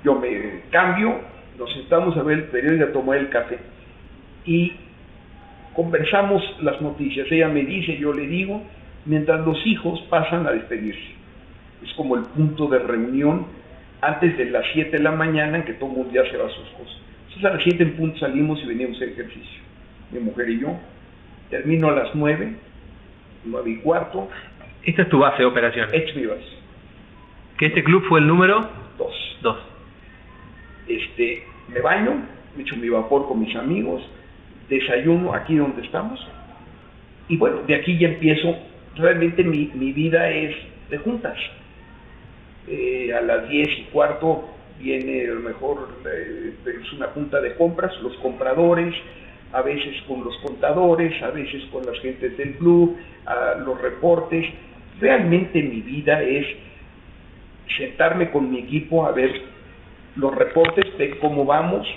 yo me cambio, nos sentamos a ver el periódico, a tomar el café y conversamos las noticias. Ella me dice, yo le digo, mientras los hijos pasan a despedirse. Es como el punto de reunión antes de las 7 de la mañana en que todo el mundo ya se va a sus cosas. Entonces a las 7 en punto salimos y venimos a ejercicio, mi mujer y yo. Termino a las 9, 9:15. Esta es tu base de operaciones. Esta es mi base. ¿Que este club fue el número? 2. Me baño, me echo mi vapor con mis amigos, desayuno aquí donde estamos, y bueno, de aquí ya empiezo. Realmente mi vida es de juntas. A las 10:15 viene, a lo mejor es una junta de compras, los compradores, a veces con los contadores, a veces con las gentes del club, los reportes. Realmente mi vida es sentarme con mi equipo a ver los reportes de cómo vamos,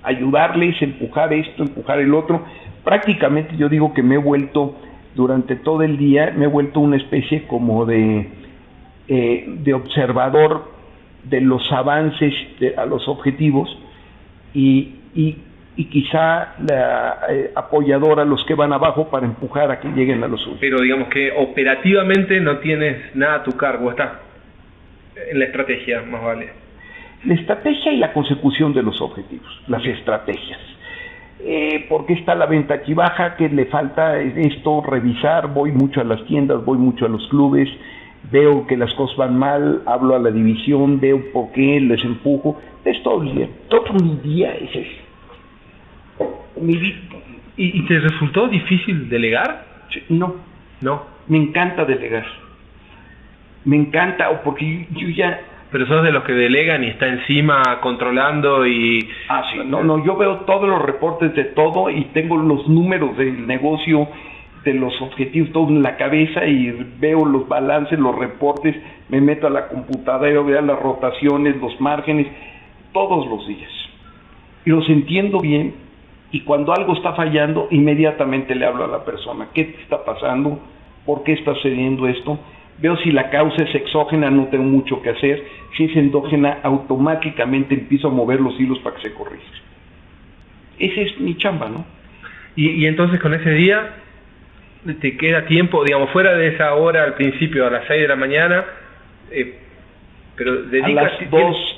ayudarles, empujar esto, empujar el otro. Prácticamente yo digo que me he vuelto, durante todo el día, me he vuelto una especie como de observador de los avances a los objetivos y quizá apoyador a los que van abajo para empujar a que lleguen a los suyos. Pero digamos que operativamente no tienes nada a tu cargo, estás en la estrategia, más vale. La estrategia y la consecución de los objetivos, las estrategias. Porque está la venta aquí baja, que le falta esto, revisar, voy mucho a las tiendas, voy mucho a los clubes, veo que las cosas van mal, hablo a la división, veo por qué, les empujo. Es todo el día. Todo mi día es eso. ¿Y te resultó difícil delegar? No. Me encanta delegar. Me encanta, porque yo ya... Pero sos de los que delegan y está encima controlando y... sí. No, yo veo todos los reportes de todo y tengo los números del negocio, de los objetivos, todo en la cabeza, y veo los balances, los reportes, me meto a la computadora, veo las rotaciones, los márgenes, todos los días. Y los entiendo bien, y cuando algo está fallando, inmediatamente le hablo a la persona. ¿Qué te está pasando? ¿Por qué está sucediendo esto? Veo si la causa es exógena, no tengo mucho que hacer. Si es endógena, automáticamente empiezo a mover los hilos para que se corrija. Esa es mi chamba, ¿no? Y entonces con ese día te queda tiempo, digamos, fuera de esa hora al principio, a las 6 de la mañana, pero dedicas... A las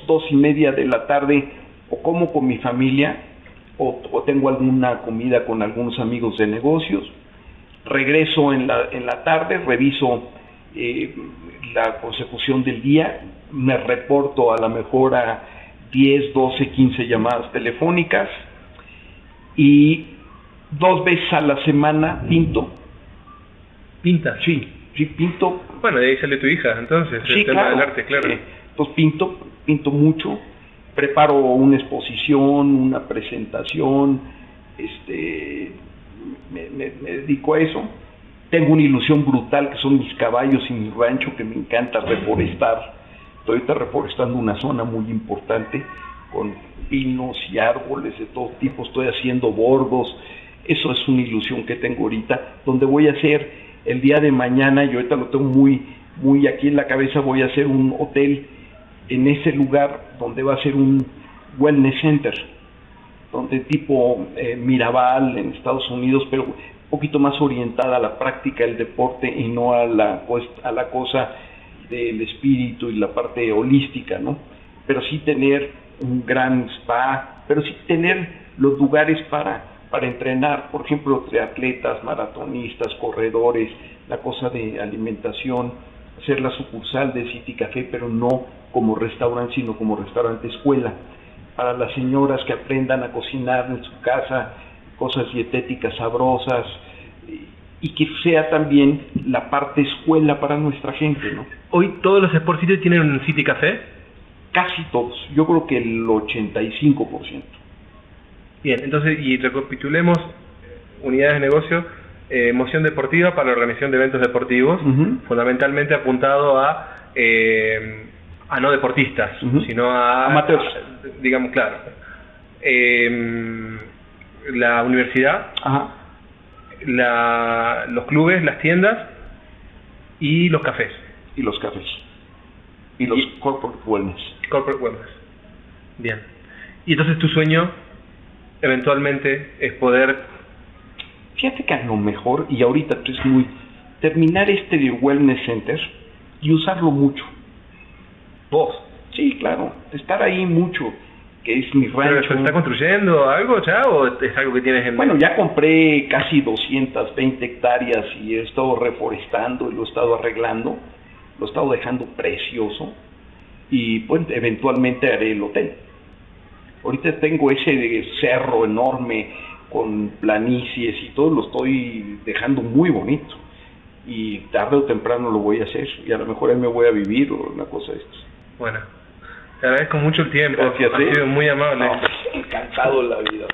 2:30 de la tarde, o como con mi familia, o tengo alguna comida con algunos amigos de negocios. Regreso en la tarde, reviso la consecución del día, me reporto a lo mejor a 10, 12, 15 llamadas telefónicas, y 2 veces a la semana pinto. ¿Pintas? Sí, pinto. Bueno, de ahí sale tu hija, entonces, sí, el tema claro, del arte, claro. Entonces pinto mucho, preparo una exposición, una presentación, me dedico a eso. Tengo una ilusión brutal que son mis caballos y mi rancho, que me encanta reforestar. Estoy ahorita reforestando una zona muy importante con pinos y árboles de todo tipo, estoy haciendo bordos. Eso es una ilusión que tengo ahorita, donde voy a hacer el día de mañana, yo ahorita lo tengo muy aquí en la cabeza, voy a hacer un hotel en ese lugar donde va a ser un wellness center, donde tipo Miraval en Estados Unidos, pero un poquito más orientada a la práctica del deporte y no a la cosa del espíritu y la parte holística, ¿no? Pero sí tener un gran spa, pero sí tener los lugares para entrenar, por ejemplo, de atletas, maratonistas, corredores, la cosa de alimentación, hacer la sucursal de City Café, pero no como restaurante, sino como restaurante escuela, para las señoras que aprendan a cocinar en su casa, cosas dietéticas sabrosas, y que sea también la parte escuela para nuestra gente, ¿no? ¿Hoy todos los Sport City tienen un City Café? Casi todos, yo creo que el 85%. Bien, entonces, y recapitulemos unidades de negocio, moción deportiva para la organización de eventos deportivos, fundamentalmente apuntado a no deportistas, sino a amateurs, digamos, claro. La universidad, los clubes, las tiendas y los cafés. Y los cafés. Y los corporate wellness. Corporate wellness. Bien. Y entonces tu sueño eventualmente es poder... Fíjate que a lo mejor, y ahorita es terminar de wellness center y usarlo mucho. ¿Vos? Sí, claro, estar ahí mucho, que es mi rancho. ¿Pero se está construyendo algo ya o es algo que tienes en... Bueno, ya compré casi 220 hectáreas y he estado reforestando y lo he estado arreglando, lo he estado dejando precioso y pues eventualmente haré el hotel. Ahorita tengo ese cerro enorme con planicies y todo, lo estoy dejando muy bonito y tarde o temprano lo voy a hacer y a lo mejor ahí me voy a vivir o una cosa de estas. Bueno, te agradezco mucho el tiempo. Gracias, ha sido muy amable. No, encantado la vida.